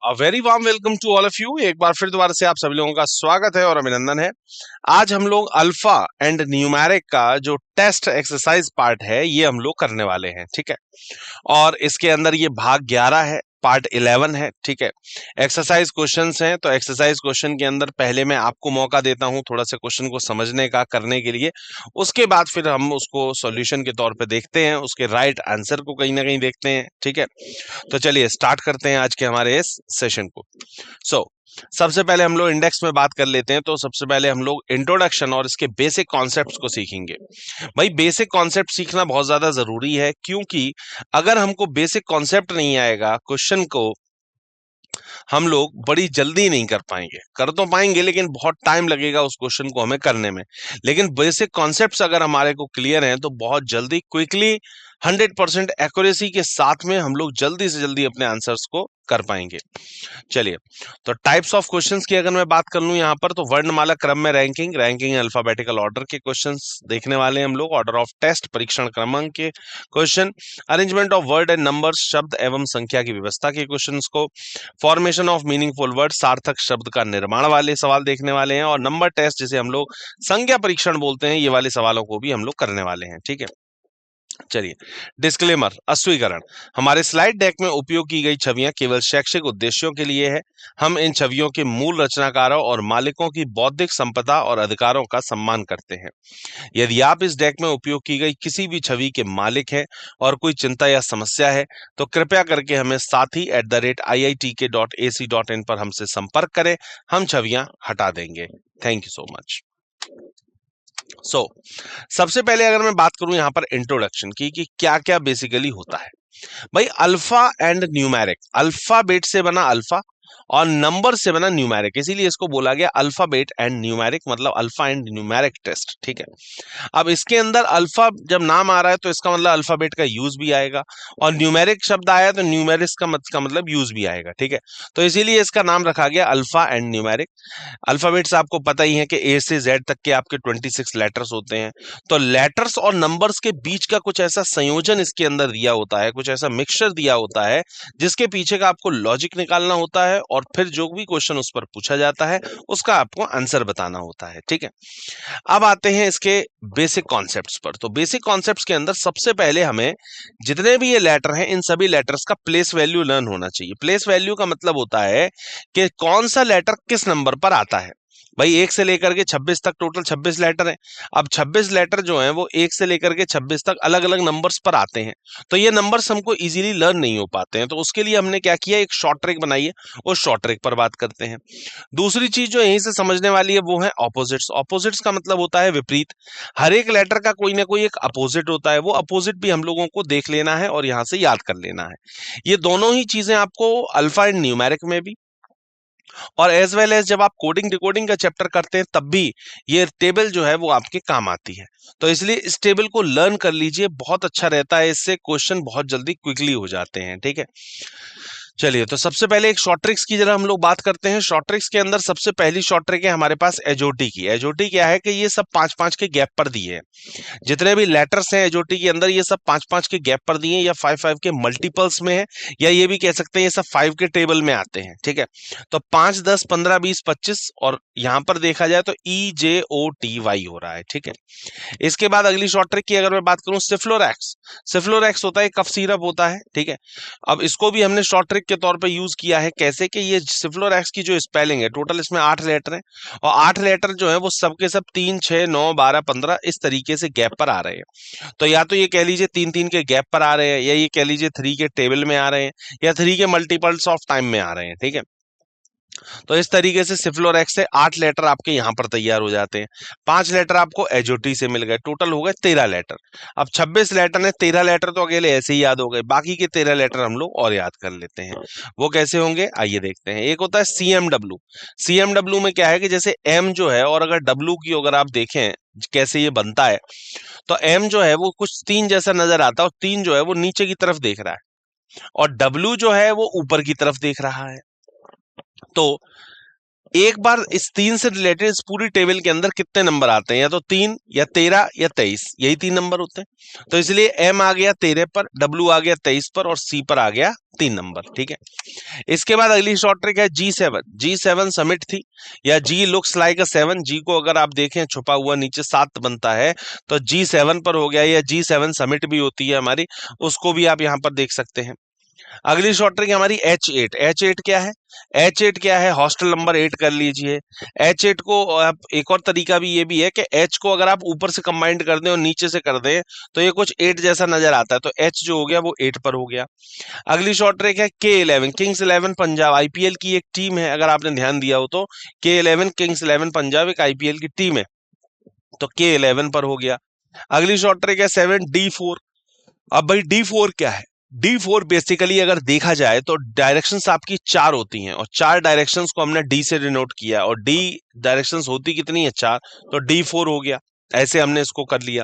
Very warm welcome to all of you. एक बार फिर दोबारा से आप सभी लोगों का स्वागत है और अभिनंदन है। आज हम लोग अल्फा एंड न्यूमेरिक का जो टेस्ट एक्सरसाइज पार्ट है ये हम लोग करने वाले हैं, ठीक है। और इसके अंदर ये भाग 11 है, पार्ट 11 है, ठीक है। एक्सरसाइज क्वेश्चंस हैं, तो एक्सरसाइज क्वेश्चन के अंदर पहले मैं आपको मौका देता हूं थोड़ा सा क्वेश्चन को समझने का, करने के लिए। उसके बाद फिर हम उसको सॉल्यूशन के तौर पे देखते हैं, उसके राइट आंसर को कहीं ना कहीं देखते हैं, ठीक है। तो चलिए स्टार्ट करते हैं आज के हमारे इस सेशन को। सो सबसे पहले हम लोग इंडेक्स में बात कर लेते हैं। तो सबसे पहले हम लोग इंट्रोडक्शन और इसके बेसिक कॉन्सेप्ट्स को सीखेंगे। भाई बेसिक कॉन्सेप्ट सीखना बहुत ज्यादा जरूरी है, क्योंकि अगर हमको बेसिक कॉन्सेप्ट नहीं आएगा, क्वेश्चन को हम लोग बड़ी जल्दी नहीं कर पाएंगे। कर तो पाएंगे लेकिन बहुत टाइम लगेगा उस क्वेश्चन को हमें करने में। लेकिन बेसिक कॉन्सेप्ट्स अगर हमारे को क्लियर हैं तो बहुत जल्दी, क्विकली, 100% एक्यूरेसी के साथ में हम लोग जल्दी से जल्दी अपने आंसर्स को कर पाएंगे। चलिए, तो टाइप्स ऑफ क्वेश्चंस की अगर मैं बात कर लूं यहाँ पर, तो वर्णमाला क्रम में रैंकिंग, अल्फाबेटिकल ऑर्डर के क्वेश्चंस देखने वाले हैं हम लोग। ऑर्डर ऑफ टेस्ट, परीक्षण क्रमांक के question. Arrangement of word and numbers, शब्द एवं संख्या की व्यवस्था के क्वेश्चंस को। फॉर्मेशन ऑफ मीनिंगफुल वर्ड, सार्थक शब्द का निर्माण वाले सवाल देखने वाले हैं। और नंबर टेस्ट, जिसे हम लोग संख्या परीक्षण बोलते हैं, ये वाले सवालों को भी हम लोग करने वाले हैं, ठीक है। चलिए, डिस्क्लेमर, अस्वीकरण। हमारे स्लाइड डेक में उपयोग की गई छवियां केवल शैक्षिक उद्देश्यों के लिए है। हम इन छवियों के मूल रचनाकारों और मालिकों की बौद्धिक संपदा और अधिकारों का सम्मान करते हैं। यदि आप इस डेक में उपयोग की गई किसी भी छवि के मालिक हैं और कोई चिंता या समस्या है, तो कृपया करके हमें sathi@iitk.ac.in पर हमसे संपर्क करें। हम छवियां हटा देंगे। Thank you so much. सबसे पहले अगर मैं बात करूं यहां पर इंट्रोडक्शन की, कि क्या क्या बेसिकली होता है। भाई अल्फा एंड न्यूमेरिक, अल्फाबेट से बना अल्फा और नंबर से बना न्यूमेरिक, इसीलिए इसको बोला गया अल्फाबेट एंड न्यूमेरिक, मतलब अल्फा एंड न्यूमेरिक टेस्ट, ठीक है। अब इसके अंदर अल्फा जब नाम आ रहा है तो इसका मतलब अल्फाबेट का यूज भी आएगा, और न्यूमेरिक शब्द आया तो न्यूमेरिक्स का मतलब यूज भी आएगा, ठीक है। तो इसीलिए इसका नाम रखा गया अल्फा एंड न्यूमेरिक। अल्फाबेट्स आपको पता ही है कि ए से जेड तक के आपके 26 लेटर्स होते हैं। तो लेटर्स और नंबर्स के बीच का कुछ ऐसा संयोजन इसके अंदर दिया होता है, कुछ ऐसा मिक्सचर दिया होता है, जिसके पीछे का आपको लॉजिक निकालना होता है, और फिर जो भी क्वेश्चन उस पर पूछा जाता है उसका आपको आंसर बताना होता है, ठीक है। अब आते हैं इसके बेसिक कॉन्सेप्ट्स पर। तो बेसिक कॉन्सेप्ट्स के अंदर सबसे पहले हमें जितने भी ये लेटर हैं, इन सभी लेटर्स का प्लेस वैल्यू लर्न होना चाहिए। प्लेस वैल्यू का मतलब होता है कि कौन सा लेटर किस नंबर पर आता है। भाई 1 से लेकर के 26 तक टोटल 26 लेटर हैं। अब 26 लेटर जो हैं वो 1 से लेकर के 26 तक अलग अलग नंबर्स पर आते हैं। तो ये नंबर्स हमको इजीली लर्न नहीं हो पाते हैं, तो उसके लिए हमने क्या किया, एक शॉर्ट ट्रिक बनाई है। उस शॉर्ट ट्रिक पर बात करते हैं। दूसरी चीज जो यहीं से समझने वाली है वो है ऑपोजिट्स। ऑपोजिट्स का मतलब होता है विपरीत। हर एक लेटर का कोई ना कोई एक अपोजिट होता है, वो अपोजिट भी हम लोगों को देख लेना है और यहां से याद कर लेना है। ये दोनों ही चीजें आपको अल्फा एंड न्यूमेरिक में भी, और एज वेल एज जब आप कोडिंग डिकोडिंग का चैप्टर करते हैं तब भी ये टेबल जो है वो आपके काम आती है। तो इसलिए इस टेबल को लर्न कर लीजिए, बहुत अच्छा रहता है, इससे क्वेश्चन बहुत जल्दी क्विकली हो जाते हैं, ठीक है। चलिए, तो सबसे पहले एक शॉर्ट ट्रिक्स की जरा हम लोग बात करते हैं। शॉर्ट ट्रिक्स के अंदर सबसे पहली शॉर्ट ट्रिक है हमारे पास एजोटी की। एजोटी क्या है कि ये सब 5-5 के गैप पर दिए हैं। जितने भी लेटर्स हैं एजोटी के अंदर, ये सब 5-5 के गैप पर दिए हैं, या 5-5 के मल्टीपल्स में है, या ये भी कह सकते हैं ये सब 5 के टेबल में आते हैं, ठीक है। तो 5, 10, 15, 20, 25, और यहां पर देखा जाए तो EJOTY हो रहा है, ठीक है। इसके बाद अगली शॉर्ट ट्रिक की अगर मैं बात करूं, सिफ्लोरैक्स। सिफ्लोरैक्स होता है कफ सिरप होता है, ठीक है। अब इसको भी हमने शॉर्ट ट्रिक के तौर पे यूज किया है। कैसे कि ये सिफ्लोरैक्स की जो स्पेलिंग है, टोटल इसमें 8 लेटर हैं, और 8 लेटर जो है वो सबके सब 3, 6, 9, 12, 15 इस तरीके से गैप पर आ रहे हैं। तो या तो ये कह लीजिए 3-3 के गैप पर आ रहे हैं, या ये कह लीजिए 3 के टेबल में आ रहे हैं, या 3 के मल्टीपल्स ऑफ टाइम में आ रहे हैं, ठीक है। तो इस तरीके से सिफ्लोरैक्स से 8 लेटर आपके यहां पर तैयार हो जाते हैं। 5 लेटर आपको एजोटी से मिल गए, टोटल हो गए 13 लेटर। अब 26 लेटर ने 13 लेटर तो अकेले ऐसे ही याद हो गए, बाकी के 13 लेटर हम लोग और याद कर लेते हैं। वो कैसे होंगे आइए देखते हैं। एक होता है CMW। CMW में क्या है कि जैसे M जो है, और अगर W की अगर आप देखें कैसे ये बनता है, तो M जो है वो कुछ 3 जैसा नजर आता है, और 3 जो है वो नीचे की तरफ देख रहा है, और W जो है वो ऊपर की तरफ देख रहा है। तो एक बार इस 3 से रिलेटेड इस पूरी टेबल के अंदर कितने नंबर आते हैं, या तो 3 या 13 या 23, यही 3 नंबर होते हैं। तो इसलिए एम आ गया 13 पर, डब्ल्यू आ गया 23 पर और सी पर आ गया 3 नंबर। ठीक है, इसके बाद अगली शॉर्ट ट्रिक है G7। G7 समिट थी, या G लुक्स लाइक अ 7। जी को अगर आप देखें छुपा हुआ नीचे 7 बनता है, तो G7 पर हो गया, या G7 समिट भी होती है हमारी, उसको भी आप यहाँ पर देख सकते हैं। अगली शॉर्ट ट्रिक है हमारी H8। H8 क्या है? H8 क्या है? हॉस्टल नंबर 8 कर लीजिए। H8 को आप एक और तरीका भी ये भी है कि H को अगर आप ऊपर से कंबाइंड कर दें और नीचे से कर दें तो ये कुछ 8 जैसा नजर आता है, तो H जो हो गया वो 8 पर हो गया। अगली शॉर्ट ट्रिक है K11, किंग्स 11 पंजाब, आईपीएल की एक टीम है, अगर आपने ध्यान दिया हो तो K11 किंग्स 11 पंजाब एक आईपीएल की टीम है, तो K11 पर हो गया। अगली शॉर्ट ट्रिक है 7D4। अब भाई D4 क्या है? D4 बेसिकली अगर देखा जाए तो डायरेक्शंस आपकी 4 होती हैं, और 4 डायरेक्शंस को हमने D से डिनोट किया, और D डायरेक्शंस होती कितनी है? 4, तो D4 हो गया। ऐसे हमने इसको कर लिया।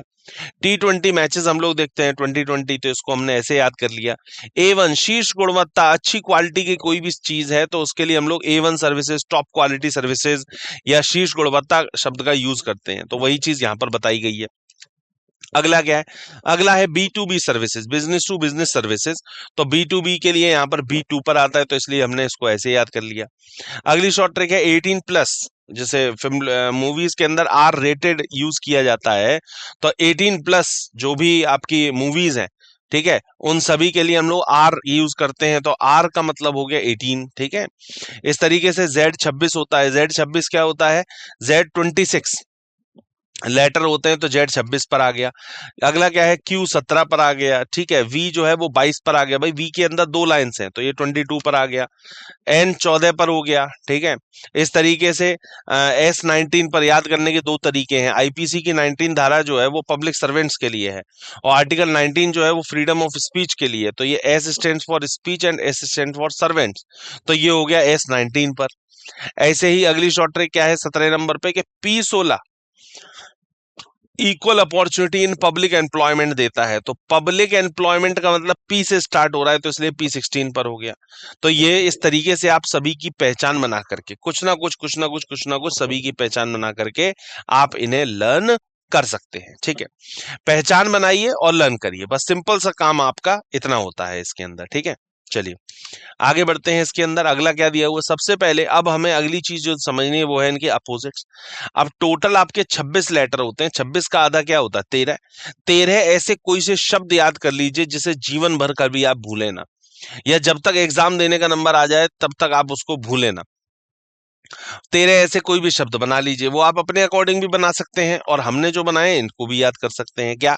T20 मैचेस हम लोग देखते हैं 2020, तो इसको हमने ऐसे याद कर लिया। A1 शीर्ष गुणवत्ता, अच्छी क्वालिटी की कोई भी चीज है तो उसके लिए हम लोग A1 services, top quality services या शीर्ष गुणवत्ता शब्द का यूज करते हैं, तो वही चीज यहाँ पर बताई गई है। अगला क्या है? अगला है B2B services, business to business services, तो B2B के लिए यहाँ पर B2 पर आता है, तो इसलिए हमने इसको ऐसे याद कर लिया। अगली शॉर्ट ट्रिक है 18+। जैसे फिल्म मूवीज के अंदर R रेटेड यूज किया जाता है, तो 18+ जो भी आपकी मूवीज हैं, ठीक है, उन सभी के लिए हम लोग R यूज करते हैं, तो R का मतलब हो गया 18। ठीक है, इस तरीके से Z26 होता है। Z26 क्या होता है? Z26 लेटर होते हैं, तो Z26 पर आ गया। अगला क्या है? Q17 पर आ गया। ठीक है, V जो है वो 22 पर आ गया। भाई V के अंदर 2 लाइंस हैं, तो ये 22 पर आ गया। N 14 पर हो गया। ठीक है, इस तरीके से S19 पर याद करने के 2 तरीके हैं। आईपीसी की 19 धारा जो है वो पब्लिक सर्वेंट्स के लिए है, और आर्टिकल 19 जो है वो फ्रीडम ऑफ स्पीच के लिए। तो ये S stand for speech and S stand for servants, तो ये हो गया S19 पर। ऐसे ही अगली शॉर्ट ट्रिक क्या है 17 नंबर पे, कि P16 equal opportunity in public employment देता है, तो पब्लिक एम्प्लॉयमेंट का मतलब P से स्टार्ट हो रहा है, तो इसलिए P16 पर हो गया। तो ये इस तरीके से आप सभी की पहचान बना करके कुछ ना कुछ कुछ ना कुछ कुछ ना कुछ सभी की पहचान बना करके आप इन्हें लर्न कर सकते हैं। ठीक है, पहचान बनाइए और लर्न करिए, बस सिंपल सा काम आपका इतना होता है इसके अंदर। ठीक है, चलिए आगे बढ़ते हैं। इसके अंदर अगला क्या दिया हुआ? सबसे पहले अब हमें अगली चीज जो समझनी है वो है इनके अपोजिट्स। अब टोटल आपके 26 लेटर होते हैं, 26 का आधा क्या होता है? 13। 13 ऐसे कोई से शब्द याद कर लीजिए जिसे जीवन भर कभी आप भूले ना, या जब तक एग्जाम देने का नंबर आ जाए तब तक आप उसको भूले ना। 13 ऐसे कोई भी शब्द बना लीजिए, वो आप अपने अकॉर्डिंग भी बना सकते हैं, और हमने जो बनाए इनको भी याद कर सकते हैं। क्या?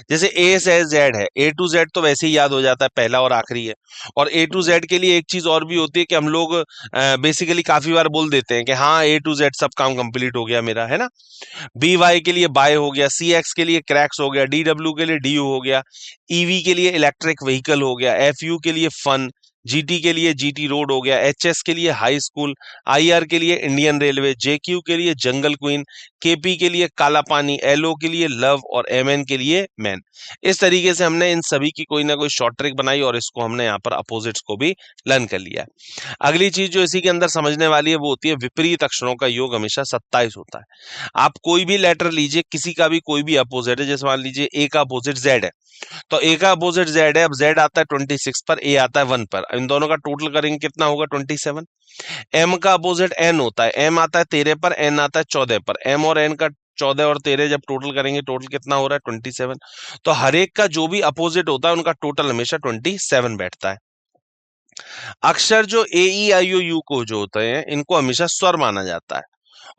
जैसे ए से जेड है, A to Z तो वैसे ही याद हो जाता है, पहला और आखिरी है। और A to Z के लिए एक चीज और भी होती है कि हम लोग बेसिकली काफी बार बोल देते हैं कि हाँ A to Z सब काम कंप्लीट हो गया मेरा, है ना। BY के लिए बाय हो गया, CX के लिए क्रैक्स हो गया, DW के लिए DU हो गया, EV के लिए इलेक्ट्रिक व्हीकल हो गया, FU के लिए फन, GT के लिए GT रोड हो गया, HS के लिए हाई स्कूल, IR के लिए इंडियन रेलवे, JQ के लिए जंगल क्वीन, KP के लिए काला पानी, LO के लिए लव, और MN के लिए मैन। इस तरीके से हमने इन सभी की कोई ना कोई शॉर्ट ट्रिक बनाई, और इसको हमने यहाँ पर अपोजिट्स को भी लर्न कर लिया। अगली चीज जो इसी के अंदर समझने वाली है वो होती है विपरीत अक्षरों का योग हमेशा 27 होता है। आप कोई भी लेटर लीजिए, किसी का भी कोई भी अपोजिट है, जैसे मान लीजिए A का अपोजिट Z है, तो A का अपोजिट Z है, अब Z आता है 26 पर, A आता है 1 पर, इन दोनों का टोटल करेंगे कितना होगा? 27। M का अपोजिट N होता है, M आता है 13 पर, N आता है 14 पर, M और N का 14 और 13 जब टोटल करेंगे, टोटल कितना हो रहा है? 27। तो हर एक का जो भी अपोजिट होता है उनका टोटल हमेशा 27 बैठता है। अक्षर जो AEIOU को जो होते हैं इनको हमेशा स्वर माना जाता है,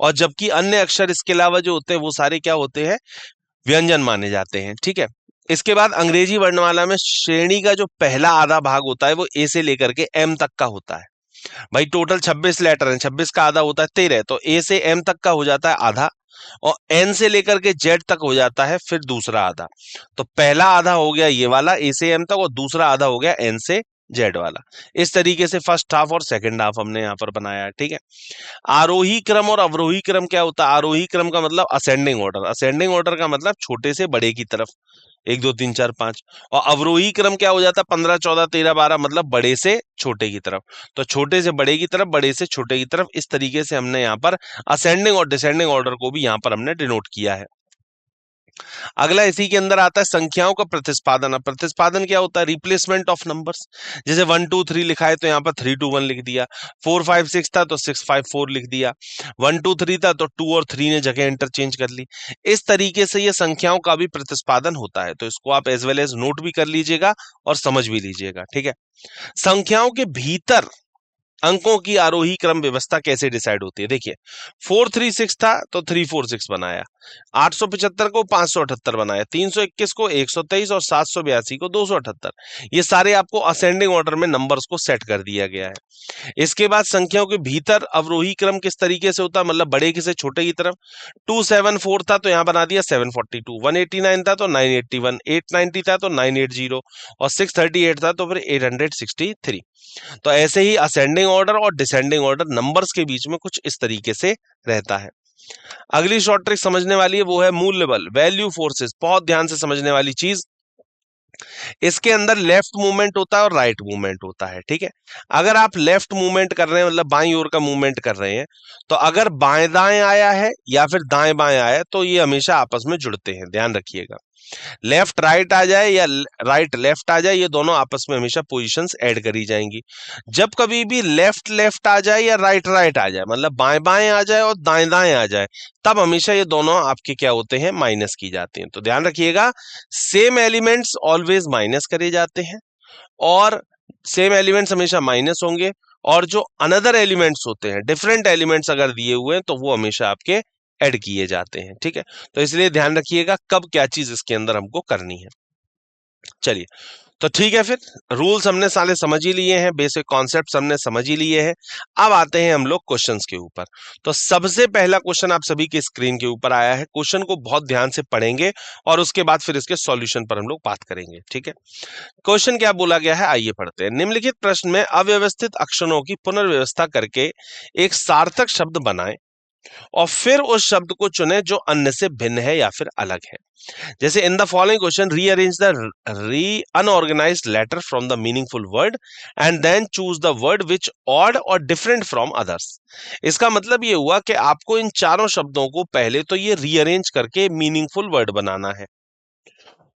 और जबकि अन्य अक्षर इसके अलावा जो होते हैं वो सारे क्या होते हैं? व्यंजन माने जाते हैं। ठीक है, इसके बाद अंग्रेजी वर्णमाला में श्रेणी का जो पहला आधा भाग होता है वो A से लेकर के M तक का होता है। भाई टोटल 26 लेटर हैं, 26 का आधा होता है 13, तो A से M तक का हो जाता है आधा, और N से लेकर के Z तक हो जाता है फिर दूसरा आधा। तो पहला आधा हो गया ये वाला A से M तक, और दूसरा आधा हो गया N से जेड वाला। इस तरीके से फर्स्ट हाफ और सेकंड हाफ हमने यहाँ पर बनाया है, ठीक है। आरोही क्रम और अवरोही क्रम क्या होता है? आरोही क्रम का मतलब असेंडिंग ऑर्डर, असेंडिंग ऑर्डर का मतलब छोटे से बड़े की तरफ, 1 2 3 4 5। और अवरोही क्रम क्या हो जाता है? 15 14 13 12, मतलब बड़े से छोटे की तरफ। तो छोटे से बड़े की तरफ, बड़े से छोटे की तरफ, इस तरीके से हमने यहाँ पर असेंडिंग और डिसेंडिंग ऑर्डर को भी यहाँ पर हमने डिनोट किया है। अगला इसी के अंदर आता है संख्याओं का प्रतिस्पादन। अब प्रतिस्पादन क्या होता है? Replacement of numbers. जैसे 1 2 3 लिखा है तो यहाँ पर 3 2 1 लिख दिया, 4 5 6 था तो 6 5 4 लिख दिया, 1 2 3 था तो 2 और 3 ने जगह इंटरचेंज कर ली। इस तरीके से ये संख्याओं का भी प्रतिस्पादन होता है, तो इसको आप एज वेल एज नोट भी कर लीजिएगा और समझ भी लीजिएगा, ठीक है। संख्याओं के भीतर अंकों की आरोही क्रम व्यवस्था कैसे डिसाइड होती है? देखिए 436 था तो 346 बनाया, 875 को 578 बनाया, 321 को 123 और 782 को 278। ये सारे आपको असेंडिंग ऑर्डर में नंबर्स को सेट कर दिया गया है। इसके बाद संख्याओं के भीतर अवरोही क्रम किस तरीके से होता है? मतलब बड़े की से छोटे की तरफ। 274 था तो यहाँ बना दिया 742, 189 था तो 981, 890 था तो 980 और 638 था तो फिर 863। तो ऐसे ही असेंडिंग ऑर्डर और डिसेंडिंग ऑर्डर नंबर्स के बीच में कुछ इस तरीके से रहता है। अगली शॉर्ट ट्रिक समझने वाली है, वो है मूल्य बल, वैल्यू फोर्सेस। बहुत ध्यान से समझने वाली चीज, इसके अंदर लेफ्ट मूवमेंट होता है और राइट मूवमेंट होता है, ठीक है। अगर आप लेफ्ट मूवमेंट कर रहे हैं, मतलब बाईं ओर का मूवमेंट कर रहे हैं, तो अगर बाएं दाएं आया है या फिर दाएं बाएं आया है तो ये हमेशा आपस में जुड़ते हैं, ध्यान रखिएगा। लेफ्ट राइट आ जाए या राइट लेफ्ट आ जाए, ये दोनों आपस में हमेशा पोजीशंस ऐड करी जाएंगी। जब कभी भी लेफ्ट लेफ्ट आ जाए या राइट राइट आ जाए, मतलब बाएं बाएं आ जाए और दाएं दाएं आ जाए, तब हमेशा ये दोनों आपके क्या होते हैं? माइनस की जाती हैं। तो ध्यान रखिएगा, सेम एलिमेंट्स ऑलवेज माइनस करे जाते हैं, और सेम एलिमेंट्स हमेशा माइनस होंगे, और जो अनदर एलिमेंट्स होते हैं, डिफरेंट एलिमेंट्स अगर दिए हुए हैं, तो वो हमेशा आपके ऐड किए जाते हैं, ठीक है। तो इसलिए ध्यान रखिएगा कब क्या चीज इसके अंदर हमको करनी है। चलिए, तो ठीक है, फिर रूल्स हमने सारे समझ ही लिए हैं, बेसिक कॉन्सेप्ट्स हमने समझ ही लिए हैं। अब आते हैं हम लोग क्वेश्चंस के ऊपर। तो सबसे पहला क्वेश्चन आप सभी के स्क्रीन के ऊपर आया है। क्वेश्चन को बहुत ध्यान से पढ़ेंगे और उसके बाद फिर इसके सॉल्यूशन पर हम लोग बात करेंगे, ठीक है। क्वेश्चन क्या बोला गया है, आइए पढ़ते हैं। निम्नलिखित प्रश्न में अव्यवस्थित अक्षरों की पुनर्व्यवस्था करके एक सार्थक शब्द बनाएं और फिर उस शब्द को चुने जो अन्य से भिन्न है या फिर अलग है। जैसे in the following question rearrange the unorganised letter from the meaningful word and then choose the word which odd और डिफरेंट फ्रॉम अदर्स। इसका मतलब ये हुआ कि आपको इन चारों शब्दों को पहले तो ये रीअरेंज करके मीनिंगफुल वर्ड बनाना है,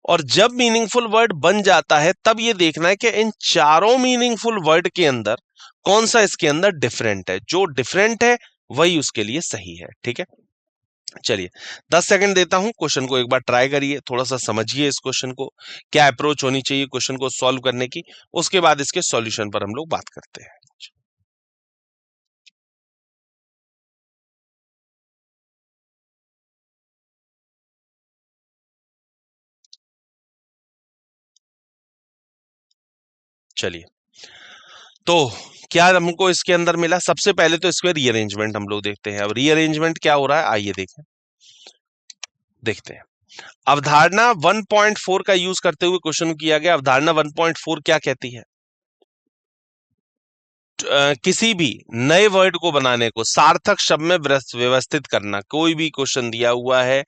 और जब मीनिंगफुल वर्ड बन जाता है तब ये देखना है कि इन चारों मीनिंगफुल वर्ड के अंदर कौन सा इसके अंदर डिफरेंट है। जो डिफरेंट है वही उसके लिए सही है, ठीक है। चलिए 10 सेकंड देता हूं, क्वेश्चन को एक बार ट्राई करिए, थोड़ा सा समझिए इस क्वेश्चन को, क्या अप्रोच होनी चाहिए क्वेश्चन को सॉल्व करने की। उसके बाद इसके सॉल्यूशन पर हम लोग बात करते हैं। चलिए, तो क्या हमको इसके अंदर मिला? सबसे पहले तो इसके रीअरेंजमेंट हम लोग देखते हैं। अब रीअरेंजमेंट क्या हो रहा है, आइए देखते हैं। अवधारणा 1.4 का यूज करते हुए क्वेश्चन किया गया। अवधारणा 1.4 क्या कहती है? किसी भी नए वर्ड को बनाने को सार्थक शब्द में व्यवस्थित करना। कोई भी क्वेश्चन दिया हुआ है,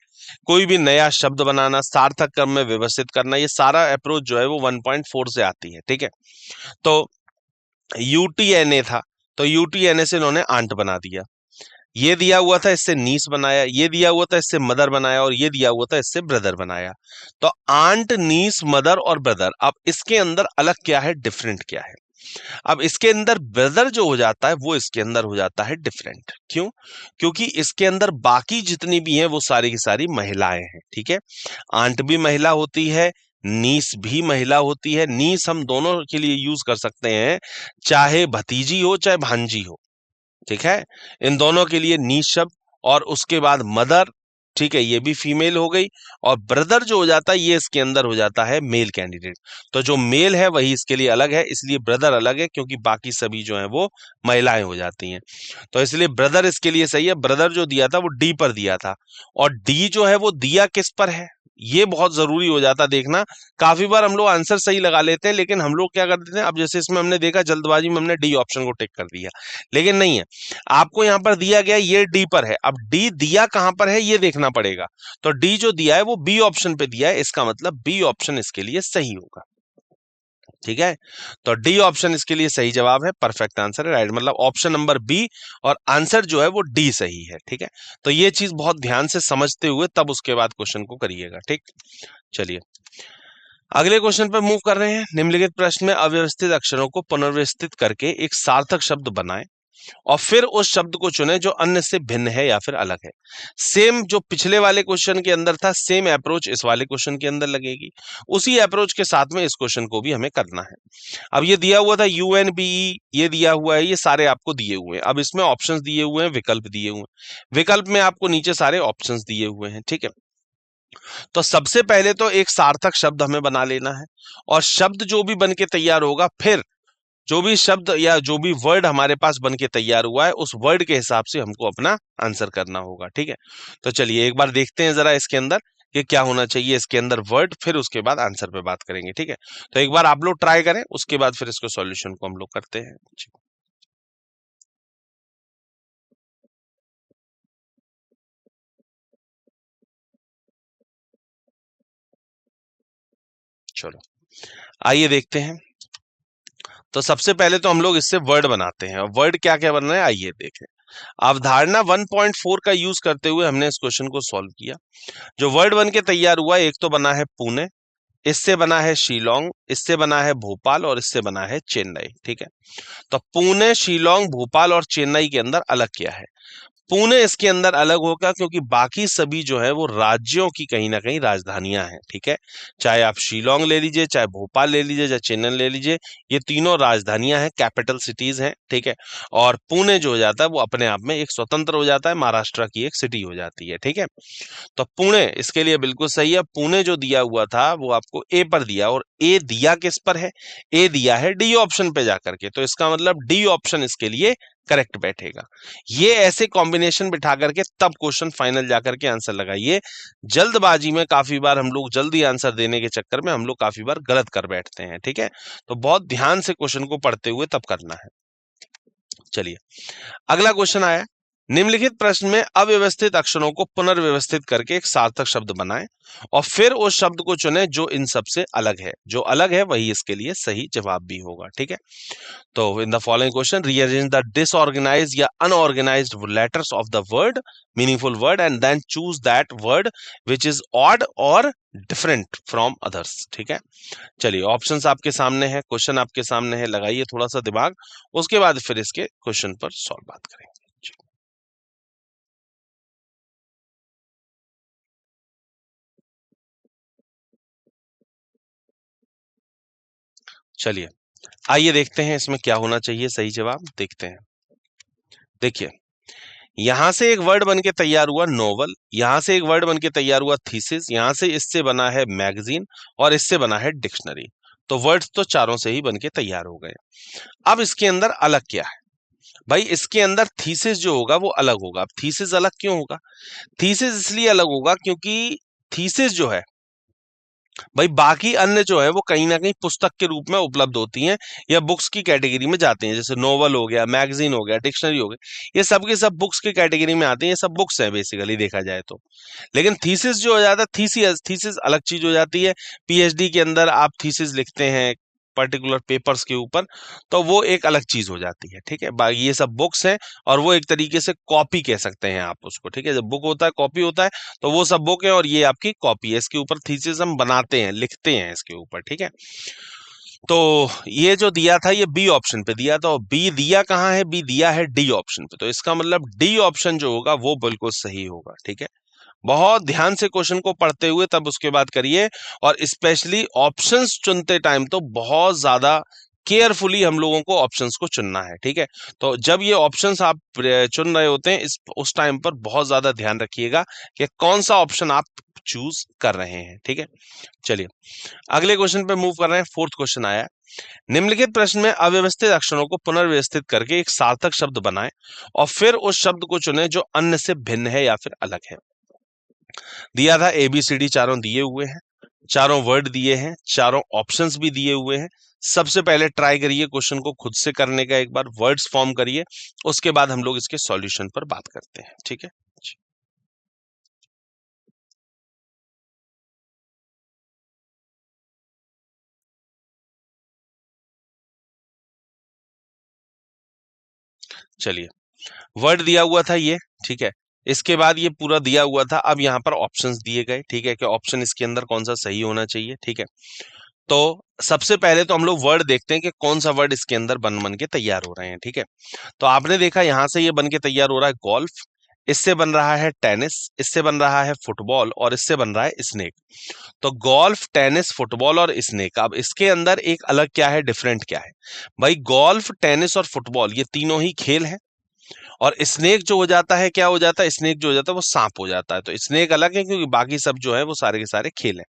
कोई भी नया शब्द बनाना, सार्थक क्रम में व्यवस्थित करना, ये सारा अप्रोच जो है वो 1.4 से आती है, ठीक है। तो यूटीएनए था तो यूटीएनए से इन्होंने आंट बना दिया, ये दिया हुआ था इससे नीस बनाया, ये दिया हुआ था इससे मदर बनाया, और ये दिया हुआ था इससे ब्रदर बनाया। तो आंट, नीस, मदर और ब्रदर। अब इसके अंदर अलग क्या है, डिफरेंट क्या है? अब इसके अंदर ब्रदर जो हो जाता है वो इसके अंदर हो जाता है डिफरेंट। क्यों? क्योंकि इसके अंदर बाकी जितनी भी हैं वो सारी की सारी महिलाएं हैं, ठीक है। आंट भी महिला होती है, नीस भी महिला होती है। नीस हम दोनों के लिए यूज कर सकते हैं, चाहे भतीजी हो चाहे भांजी हो, ठीक है। इन दोनों के लिए नीस शब्द। और उसके बाद मदर, ठीक है, ये भी फीमेल हो गई। और ब्रदर जो हो जाता है ये इसके अंदर हो जाता है मेल कैंडिडेट। तो जो मेल है वही इसके लिए अलग है, इसलिए ब्रदर अलग है, क्योंकि बाकी सभी जो है वो महिलाएं हो जाती हैं। तो इसलिए ब्रदर इसके लिए सही है। ब्रदर जो दिया था वो डी पर दिया था, और डी जो है वो दिया किस पर है? ये बहुत जरूरी हो जाता देखना। काफी बार हम लोग आंसर सही लगा लेते हैं, लेकिन हम लोग क्या कर देते हैं, अब जैसे इसमें हमने देखा जल्दबाजी में हमने डी ऑप्शन को टिक कर दिया, लेकिन नहीं है। आपको यहाँ पर दिया गया ये डी पर है, अब डी दिया कहां पर है ये देखना पड़ेगा। तो डी जो दिया है वो बी ऑप्शन पे दिया है, इसका मतलब बी ऑप्शन इसके लिए सही होगा। ठीक है, तो डी ऑप्शन इसके लिए सही जवाब है, परफेक्ट आंसर है, राइट, मतलब ऑप्शन नंबर बी और आंसर जो है वो डी सही है। ठीक है, तो ये चीज बहुत ध्यान से समझते हुए तब उसके बाद क्वेश्चन को करिएगा। ठीक, चलिए अगले क्वेश्चन पर मूव कर रहे हैं। निम्नलिखित प्रश्न में अव्यवस्थित अक्षरों को पुनर्व्यवस्थित करके एक सार्थक शब्द बनाएं और फिर उस शब्द को चुनें जो अन्य से भिन्न है या फिर अलग है। सेम जो पिछले वाले क्वेश्चन के अंदर था, सेम अप्रोच इस वाले क्वेश्चन के अंदर लगेगी। उसी अप्रोच के साथ में इस क्वेश्चन को भी हमें करना है। अब ये दिया हुआ था UNBE, ये दिया हुआ है, ये सारे आपको दिए हुए हैं। अब इसमें ऑप्शंस दिए हुए हैं, विकल्प दिए हुए हैं। विकल्प में आपको नीचे सारे ऑप्शंस दिए हुए हैं। ठीक है, तो सबसे पहले तो एक सार्थक शब्द हमें बना लेना है, और शब्द जो भी बन के तैयार होगा, फिर जो भी शब्द या जो भी वर्ड हमारे पास बन के तैयार हुआ है, उस वर्ड के हिसाब से हमको अपना आंसर करना होगा। ठीक है, तो चलिए एक बार देखते हैं जरा इसके अंदर कि क्या होना चाहिए इसके अंदर वर्ड, फिर उसके बाद आंसर पे बात करेंगे। ठीक है, तो एक बार आप लोग ट्राई करें, उसके बाद फिर इसको सॉल्यूशन को हम लोग करते हैं। चलो आइए देखते हैं। तो सबसे पहले तो हम लोग इससे वर्ड बनाते हैं, और वर्ड क्या क्या बनना है आइए देखें। अवधारणा 1.4 का यूज करते हुए हमने इस क्वेश्चन को सॉल्व किया। जो वर्ड बन के तैयार हुआ, एक तो बना है पुणे, इससे बना है शिलोंग, इससे बना है भोपाल, और इससे बना है चेन्नई। ठीक है, तो पुणे, शिलोंग, भोपाल और चेन्नई के अंदर अलग क्या है? पुणे इसके अंदर अलग होगा क्योंकि बाकी सभी जो है वो राज्यों की कहीं ना कहीं राजधानियां हैं। ठीक है, चाहे आप शिलोंग ले लीजिए, चाहे भोपाल ले लीजिए, चाहे चेन्नई ले लीजिए, ये तीनों राजधानियां हैं, कैपिटल सिटीज हैं। ठीक है, और पुणे जो हो जाता है वो अपने आप में एक स्वतंत्र हो जाता है, महाराष्ट्र की एक सिटी हो जाती है। ठीक है, तो पुणे इसके लिए बिल्कुल सही है। पुणे जो दिया हुआ था वो आपको ए पर दिया, और ए दिया किस पर है? ए दिया है डी ऑप्शन पे जाकर के, तो इसका मतलब डी ऑप्शन इसके लिए करेक्ट बैठेगा। ये ऐसे कॉम्बिनेशन बिठा करके तब क्वेश्चन फाइनल जाकर के आंसर लगाइए। जल्दबाजी में काफी बार हम लोग जल्दी आंसर देने के चक्कर में हम लोग काफी बार गलत कर बैठते हैं। ठीक है, तो बहुत ध्यान से क्वेश्चन को पढ़ते हुए तब करना है। चलिए अगला क्वेश्चन आया। निम्नलिखित प्रश्न में अव्यवस्थित अक्षरों को पुनर्व्यवस्थित करके एक सार्थक शब्द बनाएं और फिर उस शब्द को चुनें जो इन सब से अलग है। जो अलग है वही इसके लिए सही जवाब भी होगा। ठीक है, तो in the following question rearrange the disorganised या unorganised letters of the word, meaningful word, and then choose that word which is odd और डिफरेंट फ्रॉम अदर्स। ठीक है, चलिए ऑप्शंस आपके सामने है, क्वेश्चन आपके सामने है, लगाइए थोड़ा सा दिमाग, उसके बाद फिर इसके क्वेश्चन पर सॉल्व बात करेंगे। चलिए आइए देखते हैं इसमें क्या होना चाहिए सही जवाब, देखते हैं। देखिए यहां से एक वर्ड बन के तैयार हुआ नोवेल, यहां से एक वर्ड बन के तैयार हुआ थीसिस, यहां से इससे बना है मैगजीन, और इससे बना है डिक्शनरी। तो वर्ड्स तो चारों से ही बन के तैयार हो गए। अब इसके अंदर अलग क्या है? भाई इसके अंदर थीसिस जो होगा वो अलग होगा। अब थीसिस अलग क्यों होगा? थीसिस इसलिए अलग होगा क्योंकि थीसिस जो है भाई, बाकी अन्य जो है वो कहीं ना कहीं पुस्तक के रूप में उपलब्ध होती हैं या बुक्स की कैटेगरी में जाते हैं। जैसे नोवेल हो गया, मैगजीन हो गया, डिक्शनरी हो गया, ये सब के सब बुक्स की कैटेगरी में आते हैं, ये सब बुक्स हैं बेसिकली देखा जाए तो। लेकिन थीसिस जो हो जाता है, थीसिस थीसिस अलग चीज हो जाती है। पीएचडी के अंदर आप थीसिस लिखते हैं पर्टिकुलर पेपर्स के ऊपर, तो वो एक अलग चीज हो जाती है। ठीक है, बाकी ये सब बुक्स हैं, और वो एक तरीके से कॉपी कह सकते हैं आप उसको। ठीक है, जब बुक होता है कॉपी होता है, तो वो सब बुक है और ये आपकी कॉपी है। इसके ऊपर थीसिस हम बनाते हैं, लिखते हैं इसके ऊपर। ठीक है, तो ये जो दिया था ये बी ऑप्शन पे दिया था, और बी दिया कहाँ है? बी दिया है डी ऑप्शन पे, तो इसका मतलब डी ऑप्शन जो होगा वो बिल्कुल सही होगा। ठीक है, बहुत ध्यान से क्वेश्चन को पढ़ते हुए तब उसके बाद करिए, और स्पेशली ऑप्शंस चुनते टाइम तो बहुत ज्यादा केयरफुली हम लोगों को ऑप्शंस को चुनना है। ठीक है, तो जब ये ऑप्शंस आप चुन रहे होते हैं उस टाइम पर बहुत ज्यादा ध्यान रखिएगा कि कौन सा ऑप्शन आप चूज कर रहे हैं। ठीक है, चलिए अगले क्वेश्चन पे मूव कर रहे हैं। फोर्थ क्वेश्चन आया। निम्नलिखित प्रश्न में अव्यवस्थित अक्षरों को पुनर्व्यवस्थित करके एक सार्थक शब्द बनाएं और फिर उस शब्द को चुनें जो अन्य से भिन्न है या फिर अलग है। दिया था ABCD चारों दिए हुए हैं, चारों वर्ड दिए हैं, चारों ऑप्शंस भी दिए हुए हैं। सबसे पहले ट्राई करिए क्वेश्चन को खुद से करने का, एक बार वर्ड्स फॉर्म करिए, उसके बाद हम लोग इसके सॉल्यूशन पर बात करते हैं, ठीक है। चलिए, वर्ड दिया हुआ था ये, ठीक है। इसके बाद ये पूरा दिया हुआ था, अब यहाँ पर ऑप्शंस दिए गए, ठीक है, कि ऑप्शन इसके अंदर कौन सा सही होना चाहिए, ठीक है। तो सबसे पहले तो हम लोग वर्ड देखते हैं कि कौन सा वर्ड इसके अंदर बन बन के तैयार हो रहे हैं, ठीक है। तो आपने देखा यहां से ये बन के तैयार हो रहा है गोल्फ, इससे बन रहा है टेनिस, इससे बन रहा है फुटबॉल, और इससे बन रहा है स्नेक। तो गोल्फ, टेनिस, फुटबॉल और स्नेक, अब इसके अंदर एक अलग क्या है, डिफरेंट क्या है? भाई गोल्फ, टेनिस और फुटबॉल ये तीनों ही खेल है, और स्नेक जो हो जाता है, क्या हो जाता है, स्नेक जो हो जाता है वो सांप हो जाता है। तो स्नेक अलग है, क्योंकि बाकी सब जो है वो सारे के सारे खेल हैं।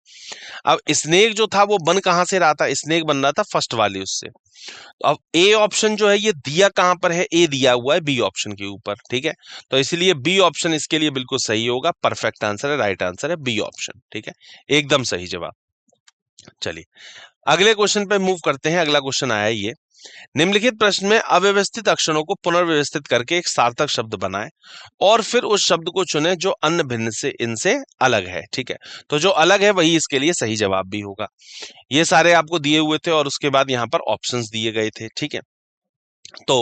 अब स्नेक जो था वो बन कहां से रहा था, स्नेक बन रहा था फर्स्ट वाली उससे। तो अब ए ऑप्शन जो है ये दिया कहां पर है, ए दिया हुआ है बी ऑप्शन के ऊपर, ठीक है। तो इसलिए बी ऑप्शन इसके लिए बिल्कुल सही होगा, परफेक्ट आंसर है, राइट आंसर है बी ऑप्शन, ठीक है, एकदम सही जवाब। चलिए, अगले क्वेश्चन पे मूव करते हैं। अगला क्वेश्चन आया है ये, निम्नलिखित प्रश्न में अव्यवस्थित अक्षरों को पुनर्व्यवस्थित करके एक सार्थक शब्द बनाएं और फिर उस शब्द को चुनें जो अन्य भिन्न से इनसे अलग है, ठीक है। तो जो अलग है वही इसके लिए सही जवाब भी होगा। ये सारे आपको दिए हुए थे और उसके बाद यहाँ पर ऑप्शंस दिए गए थे, ठीक है। तो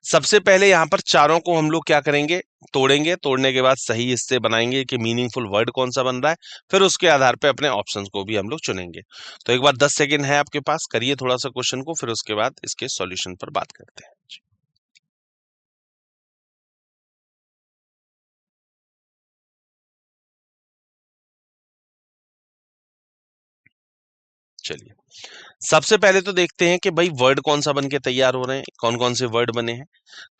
सबसे पहले यहाँ पर चारों को हम लोग क्या करेंगे, तोड़ेंगे, तोड़ने के बाद सही इससे बनाएंगे कि मीनिंगफुल वर्ड कौन सा बन रहा है, फिर उसके आधार पे अपने ऑप्शंस को भी हम लोग चुनेंगे। तो एक बार 10 सेकेंड है आपके पास, करिए थोड़ा सा क्वेश्चन को, फिर उसके बाद इसके सॉल्यूशन पर बात करते हैं। चलिए, सबसे पहले तो देखते हैं कि भाई वर्ड कौन सा बन के तैयार हो रहे हैं, कौन कौन से वर्ड बने हैं।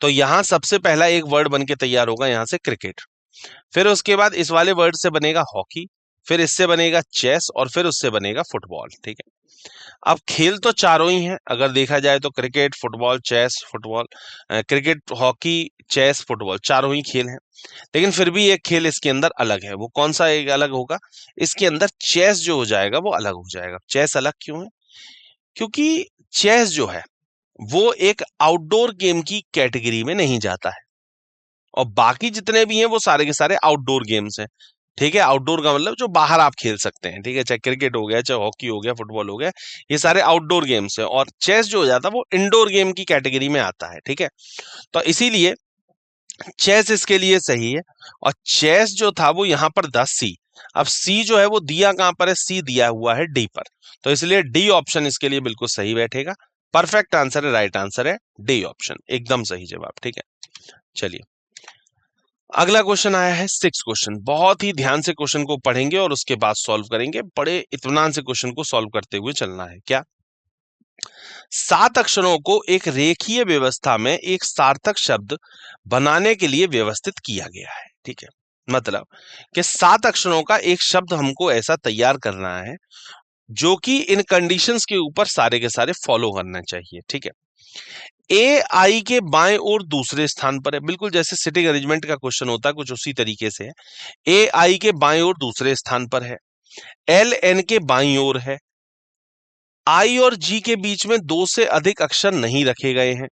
तो यहाँ सबसे पहला एक वर्ड बन के तैयार होगा यहाँ से क्रिकेट, फिर उसके बाद इस वाले वर्ड से बनेगा हॉकी, फिर इससे बनेगा चेस, और फिर उससे बनेगा फुटबॉल, ठीक है। अब खेल तो चारों ही हैं, अगर देखा जाए तो cricket, football, chess, football, cricket, hockey, chess, football चारों ही खेल हैं। लेकिन फिर भी एक खेल इसके अंदर अलग है, वो कौन सा एक अलग होगा, इसके अंदर चेस जो हो जाएगा वो अलग हो जाएगा। चेस अलग क्यों है? क्योंकि चेस जो है वो एक आउटडोर गेम की कैटेगरी में नहीं जाता है, और बाकी जितने भी हैं वो सारे के सारे आउटडोर गेम्स हैं, ठीक है। आउटडोर का मतलब जो बाहर आप खेल सकते हैं, ठीक है, चाहे क्रिकेट हो गया, चाहे हॉकी हो गया, फुटबॉल हो गया, ये सारे आउटडोर गेम्स हैं। और चेस जो हो जाता है वो इंडोर गेम की कैटेगरी में आता है, ठीक है। तो इसीलिए चेस इसके लिए सही है। और चेस जो था वो यहाँ पर 10 सी, अब सी जो है वो दिया कहां पर है, सी दिया हुआ है डी पर, तो इसलिए डी ऑप्शन इसके लिए बिल्कुल सही बैठेगा, परफेक्ट आंसर है, राइट आंसर है डी ऑप्शन, एकदम सही जवाब, ठीक है। चलिए, अगला क्वेश्चन आया है 6 क्वेश्चन, बहुत ही ध्यान से क्वेश्चन को पढ़ेंगे और उसके बाद सॉल्व करेंगे, बड़े इत्मीनान से क्वेश्चन को सॉल्व करते हुए चलना है। क्या 7 अक्षरों को एक रेखीय व्यवस्था में एक सार्थक शब्द बनाने के लिए व्यवस्थित किया गया है, ठीक है। मतलब कि 7 अक्षरों का एक शब्द हमको ऐसा तैयार करना है जो कि इन कंडीशंस के ऊपर सारे के सारे फॉलो करना चाहिए, ठीक है। ए आई के बाएं ओर दूसरे स्थान पर है, बिल्कुल जैसे सिटिंग अरेंजमेंट का क्वेश्चन होता है कुछ उसी तरीके से है। ए आई के बाएं ओर दूसरे स्थान पर है, एल एन के बाईं ओर है, आई और जी के बीच में दो से अधिक अक्षर नहीं रखे गए हैं,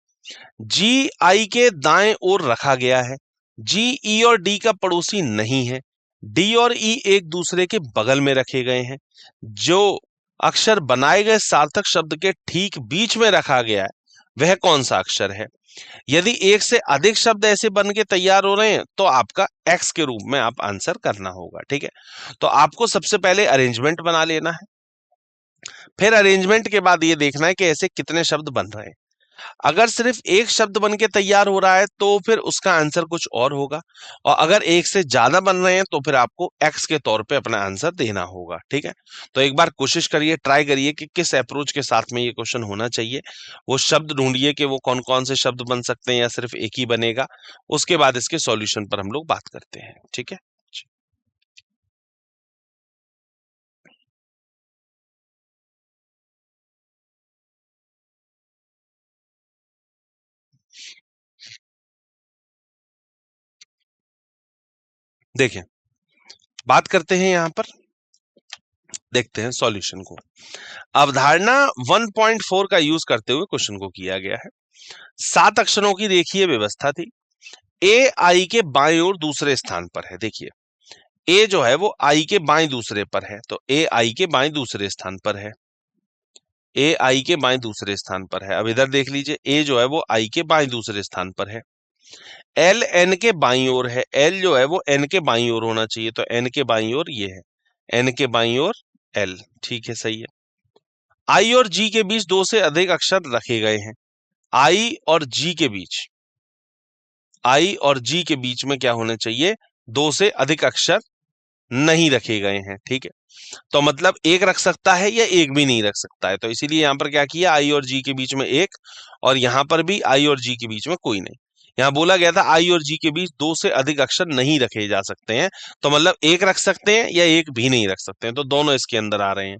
जी आई के दाएं ओर रखा गया है, जी ई और डी का पड़ोसी नहीं है, डी और ई एक दूसरे के बगल में रखे गए हैं, जो अक्षर बनाए गए सार्थक शब्द के ठीक बीच में रखा गया है वह कौन सा अक्षर है। यदि एक से अधिक शब्द ऐसे बन के तैयार हो रहे हैं तो आपका एक्स के रूप में आप आंसर करना होगा, ठीक है। तो आपको सबसे पहले अरेंजमेंट बना लेना है, फिर अरेंजमेंट के बाद ये देखना है कि ऐसे कितने शब्द बन रहे हैं। अगर सिर्फ एक शब्द बन के तैयार हो रहा है तो फिर उसका आंसर कुछ और होगा, और अगर एक से ज्यादा बन रहे हैं तो फिर आपको एक्स के तौर पे अपना आंसर देना होगा, ठीक है। तो एक बार कोशिश करिए, ट्राई करिए कि किस अप्रोच के साथ में ये क्वेश्चन होना चाहिए। वो शब्द ढूंढिए कि वो कौन कौन से शब्द बन सकते हैं या सिर्फ एक ही बनेगा, उसके बाद इसके सॉल्यूशन पर हम लोग बात करते हैं, ठीक है। देखिए, बात करते हैं यहां पर, देखते हैं सॉल्यूशन को। अवधारणा 1.4 का यूज करते हुए क्वेश्चन को किया गया है। 7 अक्षरों की रेखीय व्यवस्था थी। ए आई के बाईं ओर दूसरे स्थान पर है। देखिए ए जो है वो आई के बाईं दूसरे पर है, तो ए आई के बाईं दूसरे स्थान पर है। ए आई के बाईं दूसरे स्थान पर है। अब इधर देख लीजिए, ए जो है वो आई के बाईं दूसरे स्थान पर है। एल एन के बाईं ओर है। एल जो है वो एन के बाईं ओर होना चाहिए, तो एन के बाईं ओर ये है, एन के बाईं ओर एल। ठीक है, सही है। आई और जी के बीच 2 से अधिक अक्षर रखे गए हैं। आई और जी के बीच, आई और जी के बीच में क्या होने चाहिए, 2 से अधिक अक्षर नहीं रखे गए हैं। ठीक है, तो मतलब एक रख सकता है या एक भी नहीं रख सकता है, तो इसीलिए यहां पर क्या किया, आई और जी के बीच में एक, और यहां पर भी आई और जी के बीच में कोई नहीं। यहां बोला गया था आई और जी के बीच 2 से अधिक अक्षर नहीं रखे जा सकते हैं, तो मतलब एक रख सकते हैं या एक भी नहीं रख सकते हैं, तो दोनों इसके अंदर आ रहे हैं।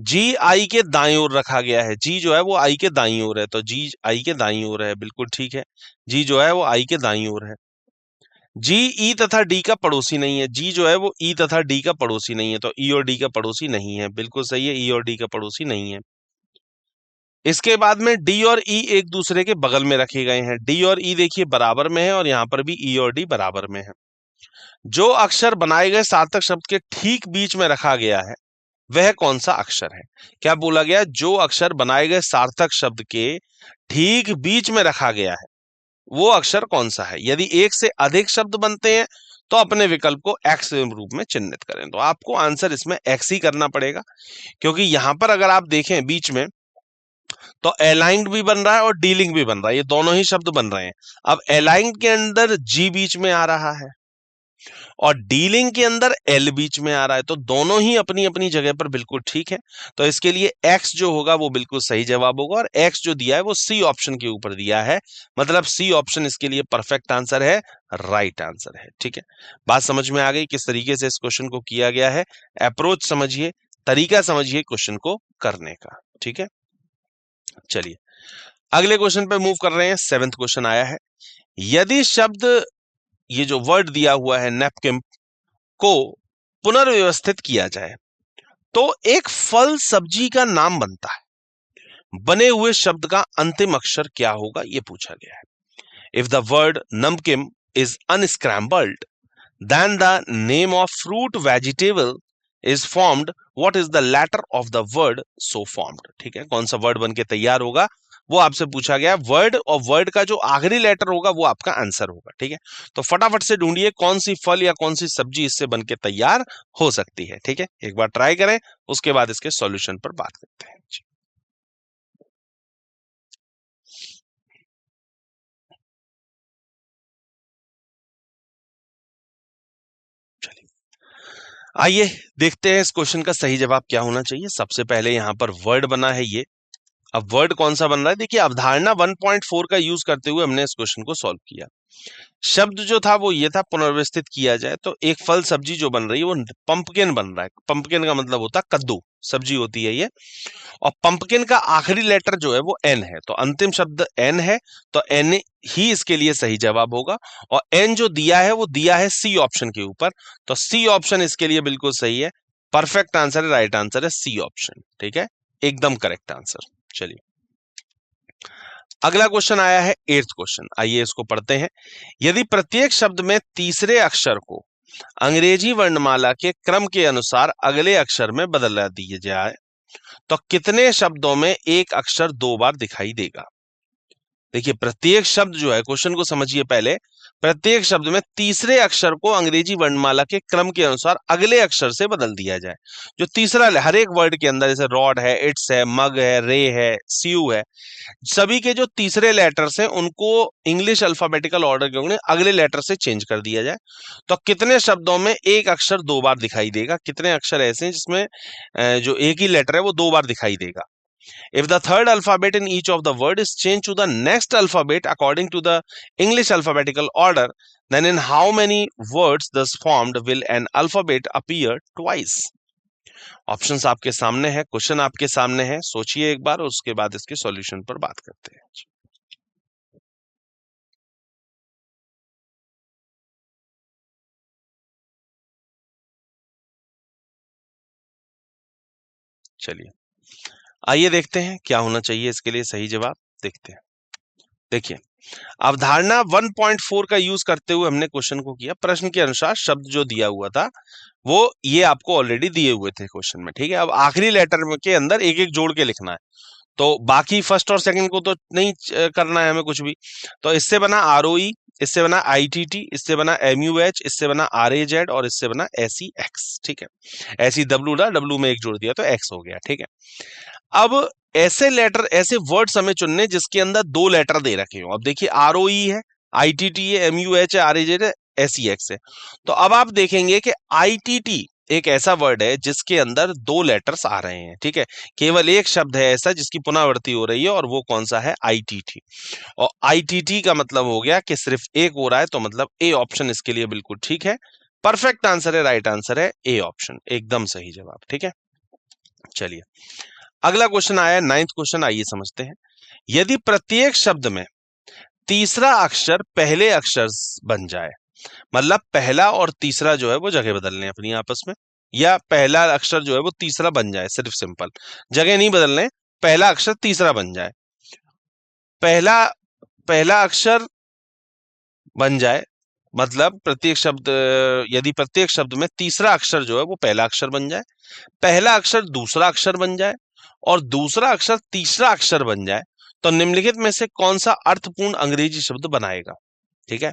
जी आई के दाईं ओर रखा गया है। जी जो है वो आई के दाईं ओर है, तो जी आई के दाईं ओर है, बिल्कुल ठीक है। जी जो है वो आई के दाईं ओर है। जी ई तथा डी का पड़ोसी नहीं है। जी जो है वो ई तथा डी का पड़ोसी नहीं है, तो ई और डी का पड़ोसी नहीं है, बिल्कुल सही है, ई और डी का पड़ोसी नहीं है। इसके बाद में डी और ई एक दूसरे के बगल में रखे गए हैं। डी और ई देखिए बराबर में है, और यहां पर भी ई और डी बराबर में है। जो अक्षर बनाए गए सार्थक शब्द के ठीक बीच में रखा गया है, वह कौन सा अक्षर है? क्या बोला गया, जो अक्षर बनाए गए सार्थक शब्द के ठीक बीच में रखा गया है, वो अक्षर कौन सा है? यदि एक से अधिक शब्द बनते हैं तो अपने विकल्प को एक्स रूप में चिन्हित करें। तो आपको आंसर इसमें एक्स ही करना पड़ेगा, क्योंकि यहां पर अगर आप देखें बीच में, तो अलाइंड भी बन रहा है और डीलिंग भी बन रहा है, ये दोनों ही शब्द बन रहे हैं। अब अलाइंड के अंदर जी बीच में आ रहा है और डीलिंग के अंदर एल बीच में आ रहा है, तो दोनों ही अपनी अपनी जगह पर बिल्कुल ठीक है। तो इसके लिए एक्स जो होगा वो बिल्कुल सही जवाब होगा, और एक्स जो दिया है वो सी ऑप्शन के ऊपर दिया है, मतलब सी ऑप्शन इसके लिए परफेक्ट आंसर है, राइट आंसर है। ठीक है, बात समझ में आ गई किस तरीके से इस क्वेश्चन को किया गया है? अप्रोच समझिए, तरीका समझिए क्वेश्चन को करने का। ठीक है, चलिए अगले क्वेश्चन पे मूव कर रहे हैं। 7th क्वेश्चन आया है, यदि शब्द, ये जो वर्ड दिया हुआ है नैपकिन, को पुनर्व्यवस्थित किया जाए तो एक फल सब्जी का नाम बनता है, बने हुए शब्द का अंतिम अक्षर क्या होगा, ये पूछा गया है। If the word namkeen is unscrambled, then the name of fruit vegetable is formed, what is the letter of the word so formed? ठीक है, कौन सा वर्ड बन के तैयार होगा वो आपसे पूछा गया। वर्ड और वर्ड का जो आखिरी लेटर होगा वो आपका आंसर होगा। ठीक है, तो फटाफट से ढूंढिए कौन सी फल या कौन सी सब्जी इससे बन के तैयार हो सकती है। ठीक है, एक बार ट्राई करें, उसके बाद इसके सॉल्यूशन पर बात करते हैं। चलिए आइए देखते हैं इस क्वेश्चन का सही जवाब क्या होना चाहिए। सबसे पहले यहाँ पर वर्ड बना है ये, अब वर्ड कौन सा बन रहा है, देखिए अवधारणा 1.4 का यूज करते हुए हमने इस क्वेश्चन को सॉल्व किया। शब्द जो था वो ये था, पुनर्व्यवस्थित किया जाए तो एक फल सब्जी जो बन रही है वो पंपकिन बन रहा है। पंपकिन का मतलब होता है कद्दू, सब्जी होती है ये, और पंपकिन का आखिरी लेटर जो है वो एन है, तो अंतिम शब्द एन है, तो एन ही इसके लिए सही जवाब होगा। और एन जो दिया है वो दिया है सी ऑप्शन के ऊपर, तो सी ऑप्शन इसके लिए बिल्कुल सही है, परफेक्ट आंसर है, राइट आंसर है सी ऑप्शन। ठीक है, एकदम करेक्ट आंसर। चलिए अगला क्वेश्चन आया है 8th क्वेश्चन, आइए इसको पढ़ते हैं। यदि प्रत्येक शब्द में तीसरे अक्षर को अंग्रेजी वर्णमाला के क्रम के अनुसार अगले अक्षर में बदला दिया जाए तो कितने शब्दों में एक अक्षर 2 बार दिखाई देगा? देखिए प्रत्येक शब्द जो है, क्वेश्चन को समझिए पहले, प्रत्येक शब्द में तीसरे अक्षर को अंग्रेजी वर्णमाला के क्रम के अनुसार अगले अक्षर से बदल दिया जाए। जो तीसरा, हर एक वर्ड के अंदर, जैसे रॉड है, इट्स है, मग है, रे है, सीयू है, सभी के जो तीसरे लेटर्स हैं उनको इंग्लिश अल्फाबेटिकल ऑर्डर के अकॉर्डिंग अगले लेटर से चेंज कर दिया जाए तो कितने शब्दों में एक अक्षर 2 बार दिखाई देगा? कितने अक्षर ऐसे हैं जिसमें जो एक ही लेटर है वो 2 बार दिखाई देगा? If the third alphabet in each of the word is changed to the next alphabet according to the English alphabetical order, then in how many words thus formed will an alphabet appear twice? Options आपके सामने है, question आपके सामने है, सोचिए एक बार, उसके बाद इसके सॉल्यूशन पर बात करते हैं। चलिए आइए देखते हैं क्या होना चाहिए इसके लिए सही जवाब। देखते हैं। देखिए अवधारणा 1.4 का यूज करते हुए हमने क्वेश्चन को किया। प्रश्न के अनुसार शब्द जो दिया हुआ था वो ये आपको ऑलरेडी दिए हुए थे क्वेश्चन में, ठीक है। अब आखिरी लेटर के अंदर एक एक जोड़ के लिखना है, तो बाकी फर्स्ट और सेकंड को तो नहीं करना है हमें कुछ भी। तो इससे बना आरओई, इससे बना आईटीटी, इससे बना एमयूएच, इससे बना आरएजेड और इससे बना एसी एक्स, ठीक है। एसी डब्ल्यू ना, डब्ल्यू में एक जोड़ दिया तो एक्स हो गया, ठीक है। अब ऐसे लेटर, ऐसे वर्ड्स हमें चुनने जिसके अंदर दो लेटर दे रखे हो। अब देखिए आरओई है, आईटीटी है, एमयूएच है, आरएजेड है, एसीएक्स है। तो अब आप देखेंगे कि आईटीटी एक ऐसा वर्ड है जिसके अंदर दो लेटर्स आ रहे हैं, ठीक है। केवल एक शब्द है ऐसा जिसकी पुनरावृत्ति हो रही है और वो कौन सा है, आईटीटी। और आईटीटी का मतलब हो गया कि सिर्फ एक हो रहा है, तो मतलब ए ऑप्शन इसके लिए बिल्कुल ठीक है। परफेक्ट आंसर है, राइट आंसर है ए ऑप्शन, एकदम सही जवाब, ठीक है। चलिए अगला क्वेश्चन आया, 9th क्वेश्चन, आइए समझते हैं। यदि प्रत्येक शब्द में तीसरा अक्षर पहले अक्षर बन जाए, मतलब पहला और तीसरा जो है वो जगह बदल लें अपनी आपस में, या पहला अक्षर जो है वो तीसरा बन जाए, सिर्फ सिंपल जगह नहीं बदल लें, पहला अक्षर तीसरा बन जाए। पहला पहला अक्षर बन जाए मतलब प्रत्येक शब्द, यदि प्रत्येक शब्द में तीसरा अक्षर जो है वो पहला अक्षर बन जाए, पहला अक्षर दूसरा अक्षर बन जाए और दूसरा अक्षर तीसरा अक्षर बन जाए, तो निम्नलिखित में से कौन सा अर्थपूर्ण अंग्रेजी शब्द बनाएगा, ठीक है।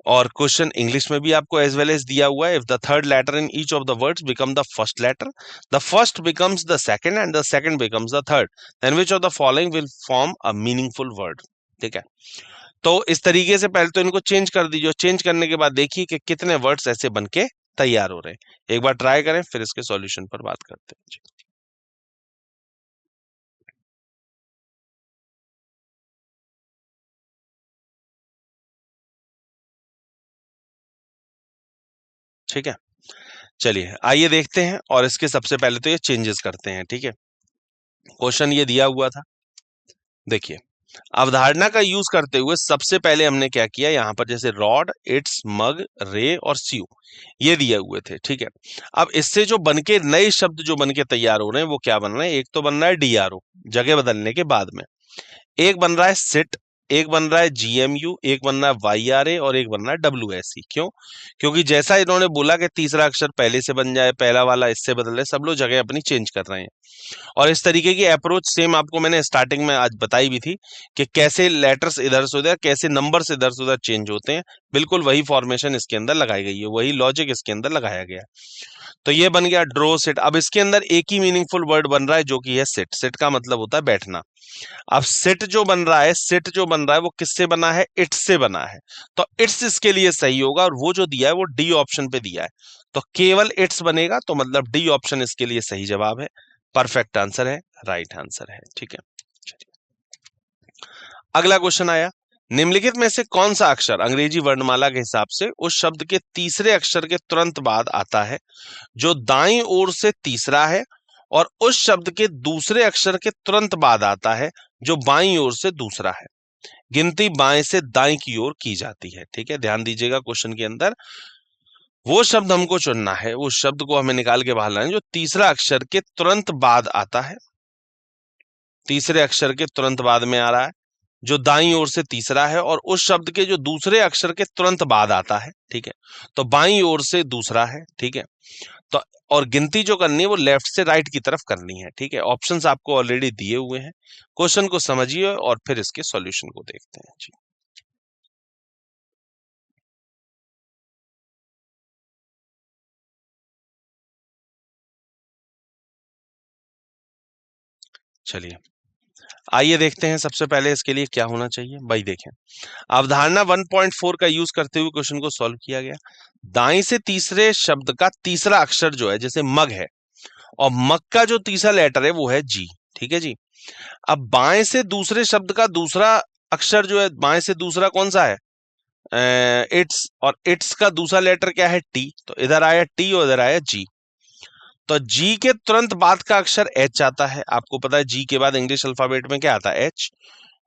और क्वेश्चन इंग्लिश में भी आपको एज वेल एज दिया हुआ है। If the third letter in each of the words become the first letter, the first becomes the second and the second becomes the third, then which of the following will form a meaningful word, ठीक है। तो इस तरीके से पहले तो इनको change कर दीजिए, चेंज करने के बाद देखिए कि कितने वर्ड्स ऐसे बनके तैयार हो रहे हैं। एक बार ट्राई करें, फिर इसके सॉल्यूशन पर बात करते हैं। ठीक है, चलिए आइए देखते हैं और इसके सबसे पहले तो ये चेंजेस करते हैं, ठीक है। क्वेश्चन ये दिया हुआ था, देखिए अवधारणा का यूज करते हुए सबसे पहले हमने क्या किया, यहाँ पर जैसे रॉड, इट्स, मग, रे और स्यू ये दिए हुए थे, ठीक है। अब इससे जो बनके नए शब्द जो बनके तैयार हो रहे हैं वो क्या बन रहे हैं, एक तो बन रहा है डीआरओ जगह बदलने के बाद में, एक बन रहा है सिट, एक बन रहा है जीएमयू, एक बन रहा है वाईआरए और एक बन रहा है डब्ल्यूएससी। क्यों? क्योंकि जैसा इन्होंने बोला कि तीसरा अक्षर पहले से बन जाए, पहला वाला इससे बदल रहे, सब लोग जगह अपनी चेंज कर रहे हैं। और इस तरीके की अप्रोच सेम आपको मैंने स्टार्टिंग में आज बताई भी थी कि कैसे लेटर्स इधर से उधर, कैसे नंबर्स इधर से उधर चेंज होते हैं। बिल्कुल वही फॉर्मेशन इसके अंदर लगाई गई है, वही लॉजिक इसके अंदर लगाया गया है। तो ये बन गया ड्रो सेट। अब इसके अंदर एक ही मीनिंगफुल वर्ड बन रहा है जो कि है सिट। सिट का मतलब होता है बैठना। अब सिट जो बन रहा है, सिट जो बन रहा है वो किससे बना है, इट्स से बना है। तो इट्स इसके लिए सही होगा और वो जो दिया है वो डी ऑप्शन पे दिया है, तो केवल इट्स बनेगा, तो मतलब डी ऑप्शन इसके लिए सही जवाब है, परफेक्ट आंसर है, राइट आंसर है, ठीक है। अगला क्वेश्चन आया, निम्नलिखित में से कौन सा अक्षर अंग्रेजी वर्णमाला के हिसाब से उस शब्द के तीसरे अक्षर के तुरंत बाद आता है जो दाईं ओर से तीसरा है, और उस शब्द के दूसरे अक्षर के तुरंत बाद आता है जो बाईं ओर से दूसरा है। गिनती बाएं से दाएं की ओर की जाती है, ठीक है। ध्यान दीजिएगा, क्वेश्चन के अंदर वो शब्द हमको चुनना है, उस शब्द को हमें निकाल के बाहर लाना है जो तीसरा अक्षर के तुरंत बाद आता है, तीसरे अक्षर के तुरंत बाद में आ रहा है, जो दाईं ओर से तीसरा है, और उस शब्द के जो दूसरे अक्षर के तुरंत बाद आता है, ठीक है। तो बाईं ओर से दूसरा है, ठीक है। तो और गिनती जो करनी है वो लेफ्ट से राइट की तरफ करनी है, ठीक है। ऑप्शंस आपको ऑलरेडी दिए हुए हैं, क्वेश्चन को समझिए और फिर इसके सॉल्यूशन को देखते हैं जी। चलिए आइए देखते हैं सबसे पहले इसके लिए क्या होना चाहिए। भाई देखें, अवधारणा 1.4 का यूज करते हुए क्वेश्चन को सॉल्व किया गया। दाएं से तीसरे शब्द का तीसरा अक्षर जो है, जैसे मग है और मग का जो तीसरा लेटर है वो है जी, ठीक है जी। अब बाएं से दूसरे शब्द का दूसरा अक्षर जो है, बाएं से दूसरा कौन सा है, इट्स, और इट्स का दूसरा लेटर क्या है, टी। तो इधर आया टी और इधर आया जी। तो जी के तुरंत बाद का अक्षर एच आता है, आपको पता है जी के बाद इंग्लिश अल्फाबेट में क्या आता है, एच।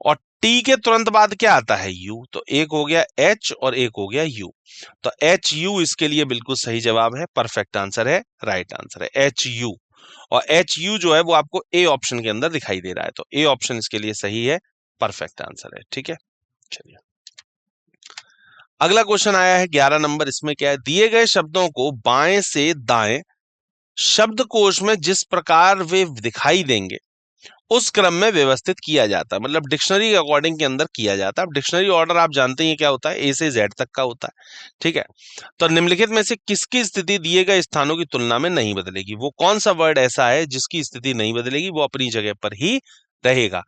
और टी के तुरंत बाद क्या आता है, यू। तो एक हो गया एच और एक हो गया यू, तो एच यू इसके लिए बिल्कुल सही जवाब है, परफेक्ट आंसर है, राइट आंसर है एच यू। और एच यू जो है वो आपको ए ऑप्शन के अंदर दिखाई दे रहा है, तो ए ऑप्शन इसके लिए सही है, परफेक्ट आंसर है। ठीक है, चलिए अगला क्वेश्चन आया है 11 नंबर। इसमें क्या है, दिए गए शब्दों को बाएं से दाएं शब्दकोश में जिस प्रकार वे दिखाई देंगे उस क्रम में व्यवस्थित किया जाता है, मतलब डिक्शनरी के अकॉर्डिंग के अंदर किया जाता है। अब डिक्शनरी ऑर्डर आप जानते ही क्या होता है, ए से जेड तक का होता है। ठीक है, तो निम्नलिखित में से किसकी स्थिति दिए गए स्थानों की तुलना में नहीं बदलेगी? वो कौन सा वर्ड ऐसा है जिसकी स्थिति नहीं बदलेगी, वो अपनी जगह पर ही रहेगा,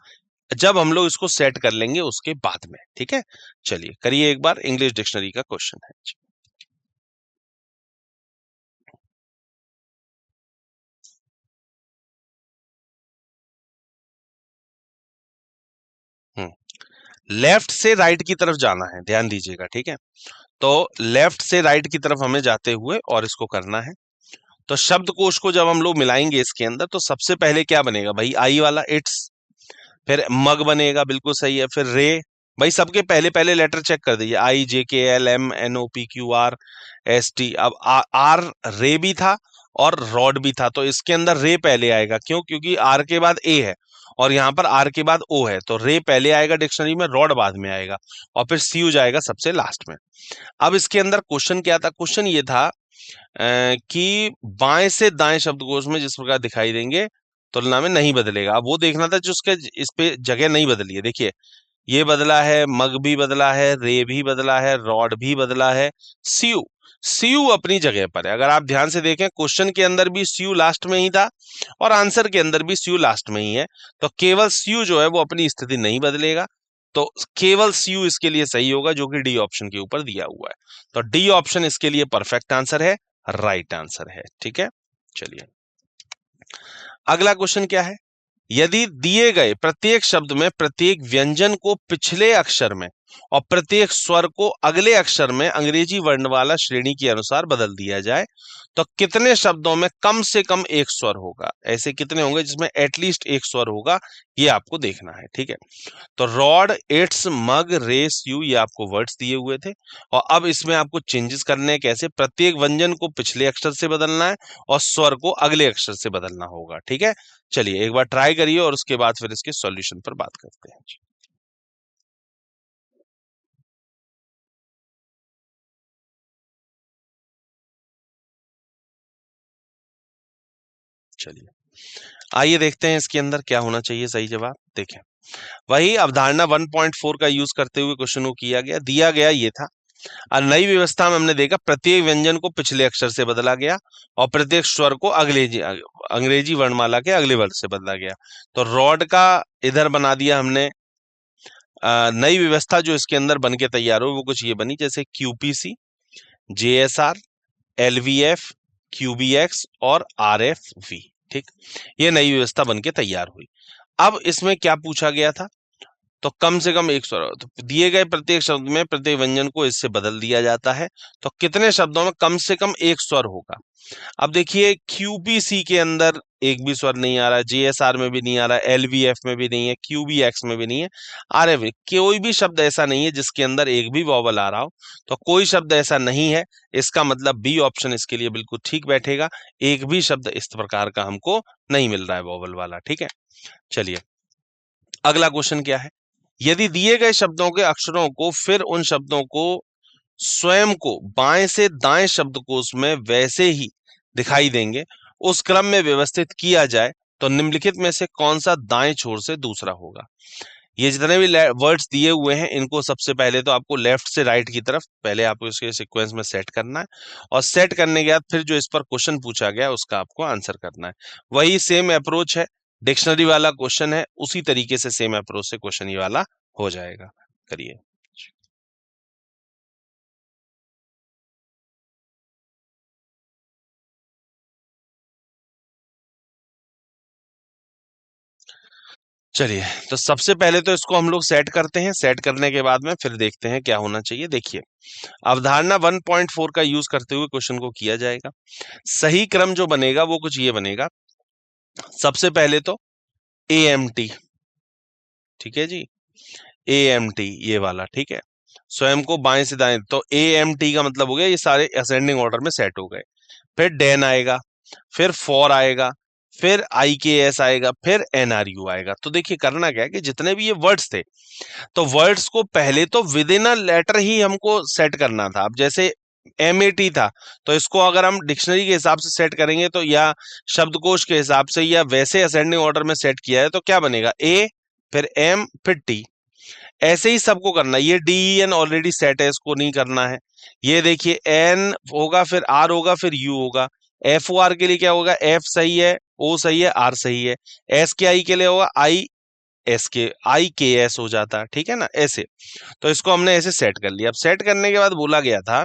जब हम लोग इसको सेट कर लेंगे उसके बाद में। ठीक है, चलिए करिए एक बार, इंग्लिश डिक्शनरी का क्वेश्चन है। लेफ्ट से राइट की तरफ जाना है, ध्यान दीजिएगा। ठीक है, तो लेफ्ट से राइट की तरफ हमें जाते हुए और इसको करना है। तो शब्दकोश को जब हम लोग मिलाएंगे इसके अंदर, तो सबसे पहले क्या बनेगा भाई, आई वाला इट्स, फिर मग बनेगा, बिल्कुल सही है, फिर रे। भाई सबके पहले पहले लेटर चेक कर दीजिए, I J K L M N O P Q R S T. अब आर रे भी था और रॉड भी था, तो इसके अंदर रे पहले आएगा, क्यों? क्योंकि आर के बाद ए है और यहाँ पर आर के बाद ओ है, तो रे पहले आएगा डिक्शनरी में, रॉड बाद में आएगा, और फिर सी यू जाएगा सबसे लास्ट में। अब इसके अंदर क्वेश्चन क्या था, क्वेश्चन ये था कि बाएं से दाएं शब्दकोश में जिस प्रकार दिखाई देंगे तुलना में नहीं बदलेगा। अब वो देखना था जो उसके इस पे जगह नहीं बदली है। देखिए ये बदला है, मग भी बदला है, रे भी बदला है, रॉड भी बदला है, सीयू सीयू अपनी जगह पर है। अगर आप ध्यान से देखें, क्वेश्चन के अंदर भी सीयू लास्ट में ही था और आंसर के अंदर भी सीयू लास्ट में ही है, तो केवल सीयू जो है वो अपनी स्थिति नहीं बदलेगा, तो केवल सीयू इसके लिए सही होगा, जो कि डी ऑप्शन के ऊपर दिया हुआ है। तो डी ऑप्शन इसके लिए परफेक्ट आंसर है, राइट आंसर है। ठीक है, चलिए अगला क्वेश्चन क्या है, यदि दिए गए प्रत्येक शब्द में प्रत्येक व्यंजन को पिछले अक्षर में और प्रत्येक स्वर को अगले अक्षर में अंग्रेजी वर्णमाला श्रेणी के अनुसार बदल दिया जाए, तो कितने शब्दों में कम से कम एक स्वर होगा? ऐसे कितने होंगे जिसमें एटलीस्ट एक स्वर होगा, ये आपको देखना है। ठीक है, तो rod, its, mug, race, you, ये आपको वर्ड्स दिए हुए थे, और अब इसमें आपको चेंजेस करने हैं। कैसे? प्रत्येक व्यंजन को पिछले अक्षर से बदलना है और स्वर को अगले अक्षर से बदलना होगा। ठीक है, चलिए एक बार ट्राई करिए और उसके बाद फिर इसके सॉल्यूशन पर बात करते हैं। चलिए आइए देखते हैं इसके अंदर क्या होना चाहिए सही जवाब। देखें, वही अवधारणा 1.4 का यूज करते हुए क्वेश्चन को किया गया। दिया गया ये था, और नई व्यवस्था में हमने देखा प्रत्येक व्यंजन को पिछले अक्षर से बदला गया और प्रत्येक स्वर को अंग्रेजी वर्णमाला के अगले वर्ड से बदला गया। तो रॉड का इधर बना दिया हमने। नई व्यवस्था जो इसके अंदर बन के तैयार हो वो कुछ ये बनी, जैसे क्यूपीसी, जेएसआर, एलवीएफ, क्यूबीएक्स और आरएफवी। ठीक, ये नई व्यवस्था बन के तैयार हुई। अब इसमें क्या पूछा गया था, तो कम से कम एक स्वर, तो दिए गए प्रत्येक शब्द में प्रत्येक व्यंजन को इससे बदल दिया जाता है, तो कितने शब्दों में कम से कम एक स्वर होगा? अब देखिए क्यूबीसी के अंदर एक भी स्वर नहीं आ रहा है, जेएसआर में भी नहीं आ रहा है, एलवीएफ में भी नहीं है, क्यूबीएक्स में भी नहीं है, आरएफ में कोई भी शब्द ऐसा नहीं है जिसके अंदर एक भी वॉवल आ रहा हो। तो कोई शब्द ऐसा नहीं है, इसका मतलब बी ऑप्शन इसके लिए बिल्कुल ठीक बैठेगा। एक भी शब्द इस प्रकार का हमको नहीं मिल रहा है वॉवल वाला। ठीक है, चलिए अगला क्वेश्चन क्या है, यदि दिए गए शब्दों के अक्षरों को फिर उन शब्दों को स्वयं को बाएं से दाएं शब्दकोश में वैसे ही दिखाई देंगे उस क्रम में व्यवस्थित किया जाए, तो निम्नलिखित में से कौन सा दाएं छोर से दूसरा होगा? ये जितने भी वर्ड्स दिए हुए हैं इनको सबसे पहले तो आपको लेफ्ट से राइट की तरफ पहले आपको इसके सीक्वेंस में सेट करना है, और सेट करने के बाद फिर जो इस पर क्वेश्चन पूछा गया उसका आपको आंसर करना है। वही सेम अप्रोच है, डिक्शनरी वाला क्वेश्चन है, उसी तरीके से सेम अप्रोच से क्वेश्चन ये वाला हो जाएगा। करिए। चलिए, तो सबसे पहले तो इसको हम लोग सेट करते हैं, सेट करने के बाद में फिर देखते हैं क्या होना चाहिए। देखिए, अवधारणा 1.4 का यूज करते हुए क्वेश्चन को किया जाएगा। सही क्रम जो बनेगा वो कुछ ये बनेगा, सबसे पहले तो ए एम टी, ठीक है जी, ए एम टी ये वाला। ठीक है, स्वयं को बाएं से दाएं, तो ए एम टी का मतलब हो गया ये सारे असेंडिंग ऑर्डर में सेट हो गए। फिर डेन आएगा, फिर फॉर आएगा, फिर IKS आएगा, फिर NRU आएगा। तो देखिए करना क्या है कि जितने भी ये वर्ड्स थे, तो वर्ड्स को पहले तो विद इन अ लेटर ही हमको सेट करना था। अब जैसे MAT था, तो इसको अगर हम डिक्शनरी के हिसाब से सेट करेंगे तो, या शब्दकोश के हिसाब से, या वैसे असेंडिंग ऑर्डर में सेट किया है, तो क्या बनेगा, A, फिर M, फिर T। ऐसे ही सबको करना है। ये DEN ऑलरेडी सेट है, इसको नहीं करना है। ये देखिए N होगा, फिर R होगा, फिर U होगा। FOR के लिए क्या होगा, F सही है, O सही है, R सही है। SKI के लिए होगा IKS हो जाता है, ठीक है ना, ऐसे। तो इसको हमने ऐसे सेट कर लिया। अब सेट करने के बाद बोला गया था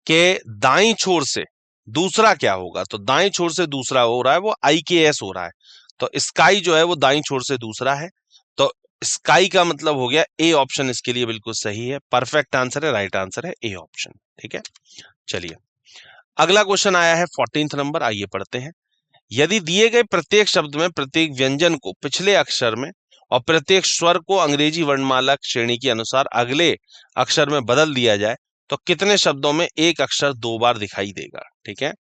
कि दाईं छोर से दूसरा क्या होगा, तो दाईं छोर से दूसरा हो रहा है वो IKS हो रहा है। तो स्काई जो है वो दाईं छोर से दूसरा है। तो स्काई का मतलब हो गया ए ऑप्शन इसके लिए बिल्कुल सही है, परफेक्ट आंसर है, राइट आंसर है ए ऑप्शन। ठीक है, चलिए अगला क्वेश्चन आया है 14th नंबर, आइए पढ़ते हैं। यदि दिए गए प्रत्येक शब्द में प्रत्येक व्यंजन को पिछले अक्षर में और प्रत्येक स्वर को अंग्रेजी वर्णमाला श्रेणी के अनुसार अगले अक्षर में बदल दिया जाए, तो कितने शब्दों में एक अक्षर दो बार दिखाई देगा। ठीक है,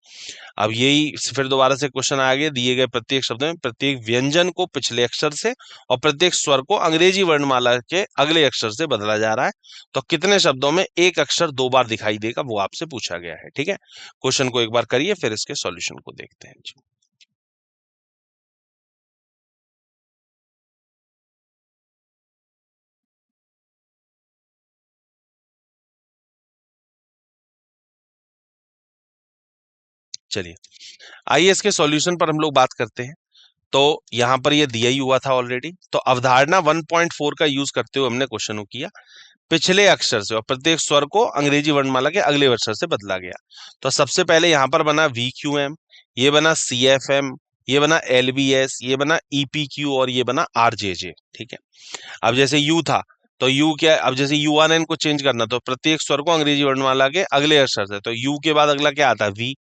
अब यही फिर दोबारा से क्वेश्चन आ गया, दिए गए प्रत्येक शब्द में प्रत्येक व्यंजन को पिछले अक्षर से और प्रत्येक स्वर को अंग्रेजी वर्णमाला के अगले अक्षर से बदला जा रहा है, तो कितने शब्दों में एक अक्षर दो बार दिखाई देगा, वो आपसे पूछा गया है। ठीक है, क्वेश्चन को एक बार करिए, फिर इसके सॉल्यूशन को देखते हैं जी। चलिए आइए इसके सॉल्यूशन पर हम लोग बात करते हैं। तो यहां पर ये दिया ही हुआ था ऑलरेडी, तो अवधारणा 1.4 का यूज करते हुए हमने क्वेश्चन को किया, पिछले अक्षर से और प्रत्येक स्वर को अंग्रेजी वर्णमाला के अगले अक्षर से बदला गया। तो सबसे पहले यहां पर बना VQM, ये बना CFM, ये बना LBS, ये बना EPQ और ये बना RJJ। ठीक है, अब जैसे यू था, तो यू क्या, अब जैसे URN को चेंज करना, तो प्रत्येक स्वर को अंग्रेजी वर्णमाला के अगले अक्षर से, तो यू के बाद अगला क्या आता है, V।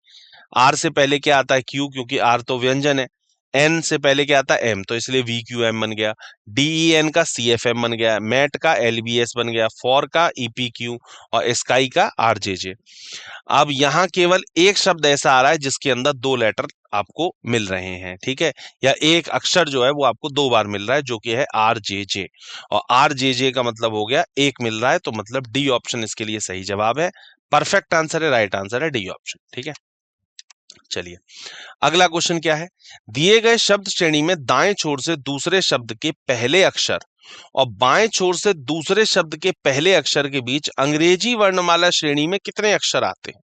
आर से पहले क्या आता है, क्यू, क्योंकि आर तो व्यंजन है। एन से पहले क्या आता है, एम, तो इसलिए VQM बन गया। DEN का CFM बन गया, मैट का LBS बन गया, फॉर का EPQ और स्काई का RJJ। अब यहाँ केवल एक शब्द ऐसा आ रहा है जिसके अंदर दो लेटर आपको मिल रहे हैं। ठीक है, या एक अक्षर जो है वो आपको दो बार मिल रहा है, जो कि है RJJ। और RJJ का मतलब हो गया एक मिल रहा है, तो मतलब डी ऑप्शन इसके लिए सही जवाब है, परफेक्ट आंसर है, राइट आंसर है डी ऑप्शन। ठीक है, चलिए अगला क्वेश्चन क्या है, दिए गए शब्द श्रेणी में दाएं छोर से दूसरे शब्द के पहले अक्षर और बाएं छोर से दूसरे शब्द के पहले अक्षर के बीच अंग्रेजी वर्णमाला श्रेणी में कितने अक्षर आते हैं।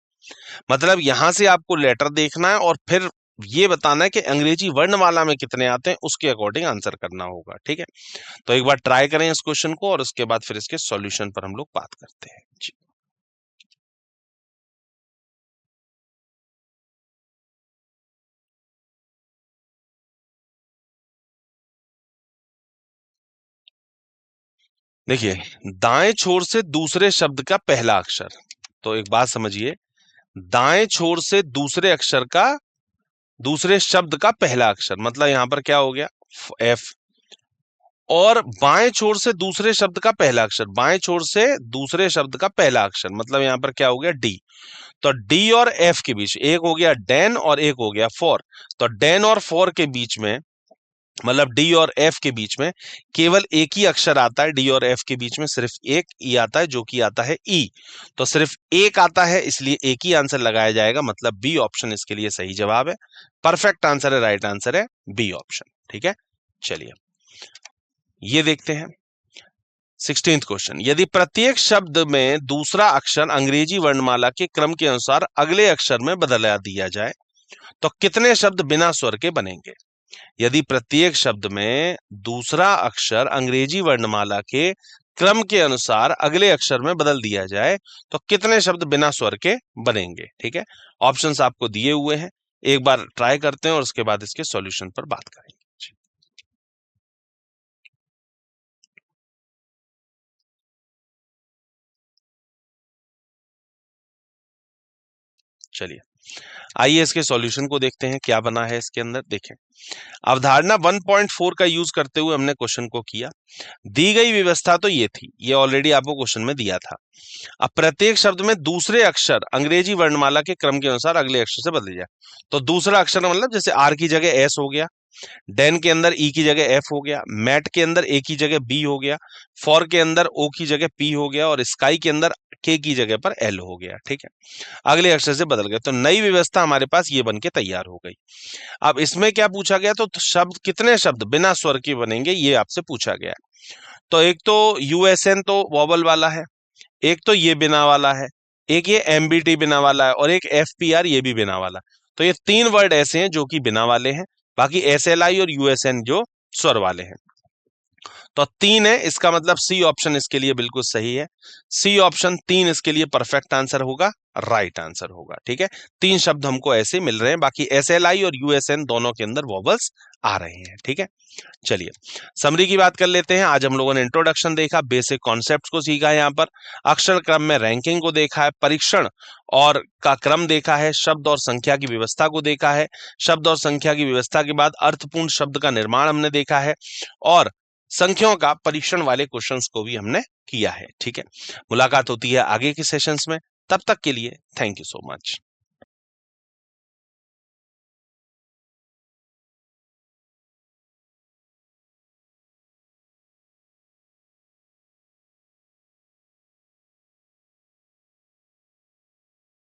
मतलब यहां से आपको लेटर देखना है और फिर ये बताना है कि अंग्रेजी वर्णमाला में कितने आते हैं, उसके अकॉर्डिंग आंसर करना होगा। ठीक है, तो एक बार ट्राई करें इस क्वेश्चन को और उसके बाद फिर इसके सॉल्यूशन पर हम लोग बात करते हैं जी। देखिए, दाएं छोर से दूसरे शब्द का पहला अक्षर, तो एक बात समझिए, दाएं छोर से दूसरे अक्षर का, दूसरे शब्द का पहला अक्षर, मतलब यहां पर क्या हो गया, F। और बाएं छोर से दूसरे शब्द का पहला अक्षर, बाएं छोर से दूसरे शब्द का पहला अक्षर, मतलब यहां पर क्या हो गया, D। तो D और F के बीच एक हो गया डैन और एक हो गया फॉर। तो डैन और फॉर के बीच में, मतलब डी और एफ के बीच में केवल एक ही अक्षर आता है, डी और एफ के बीच में सिर्फ एक ई आता है, जो कि आता है ई। तो सिर्फ एक आता है, इसलिए एक ही आंसर लगाया जाएगा, मतलब बी ऑप्शन इसके लिए सही जवाब है, परफेक्ट आंसर है, राइट आंसर है बी ऑप्शन। ठीक है, चलिए ये देखते हैं 16th क्वेश्चन, यदि प्रत्येक शब्द में दूसरा अक्षर अंग्रेजी वर्णमाला के क्रम के अनुसार अगले अक्षर में बदला दिया जाए, तो कितने शब्द बिना स्वर के बनेंगे। यदि प्रत्येक शब्द में दूसरा अक्षर अंग्रेजी वर्णमाला के क्रम के अनुसार अगले अक्षर में बदल दिया जाए, तो कितने शब्द बिना स्वर के बनेंगे। ठीक है, ऑप्शंस आपको दिए हुए हैं, एक बार ट्राई करते हैं और उसके बाद इसके सॉल्यूशन पर बात करेंगे। चलिए आइए इसके सॉल्यूशन को देखते हैं क्या बना है इसके अंदर। देखें, अवधारणा 1.4 का यूज करते हुए हमने क्वेश्चन को किया। दी गई व्यवस्था तो ये थी, ये ऑलरेडी आपको क्वेश्चन में दिया था। अब प्रत्येक शब्द में दूसरे अक्षर अंग्रेजी वर्णमाला के क्रम के अनुसार अगले अक्षर से बदल जाए। तो दूसरा अक्षर मतलब जैसे आर की जगह एस हो गया, डेन के अंदर ई की जगह एफ हो गया, मैट के अंदर ए की जगह बी हो गया, फॉर के अंदर ओ की जगह पी हो गया, और स्काई के अंदर के की जगह पर एल हो गया। ठीक है, अगले अक्षर से बदल गए, तो नई व्यवस्था हमारे पास ये बन के तैयार हो गई। अब इसमें क्या पूछा गया, तो शब्द कितने शब्द बिना स्वर के बनेंगे ये आपसे पूछा गया है। तो एक तो यूएसएन तो वॉवल वाला है, एक तो ये बिना वाला है, एक ये एमबीटी बिना वाला है, और एक एफपीआर ये भी बिना वाला। तो ये तीन वर्ड ऐसे हैं जो कि बिना वाले हैं, बाकी एसएलआई और यूएसएन जो स्वर वाले हैं। तो तीन है, इसका मतलब सी ऑप्शन इसके लिए बिल्कुल सही है। सी ऑप्शन 3 इसके लिए परफेक्ट आंसर होगा, राइट आंसर होगा। ठीक है, तीन शब्द हमको ऐसे मिल रहे हैं, बाकी एसएलआई और यूएसएन दोनों के अंदर वॉवल्स आ रहे हैं। ठीक है, चलिए समरी की बात कर लेते हैं। आज हम लोगों ने इंट्रोडक्शन देखा, बेसिक कॉन्सेप्ट्स को सीखा है, यहाँ पर अक्षर क्रम में रैंकिंग को देखा है, परीक्षण और का क्रम देखा है, शब्द और संख्या की व्यवस्था को देखा है, शब्द और संख्या की व्यवस्था के बाद अर्थपूर्ण शब्द का निर्माण हमने देखा है, और संख्याओं का परीक्षण वाले क्वेश्चंस को भी हमने किया है। ठीक है, मुलाकात होती है आगे के सेशंस में, तब तक के लिए थैंक यू सो मच।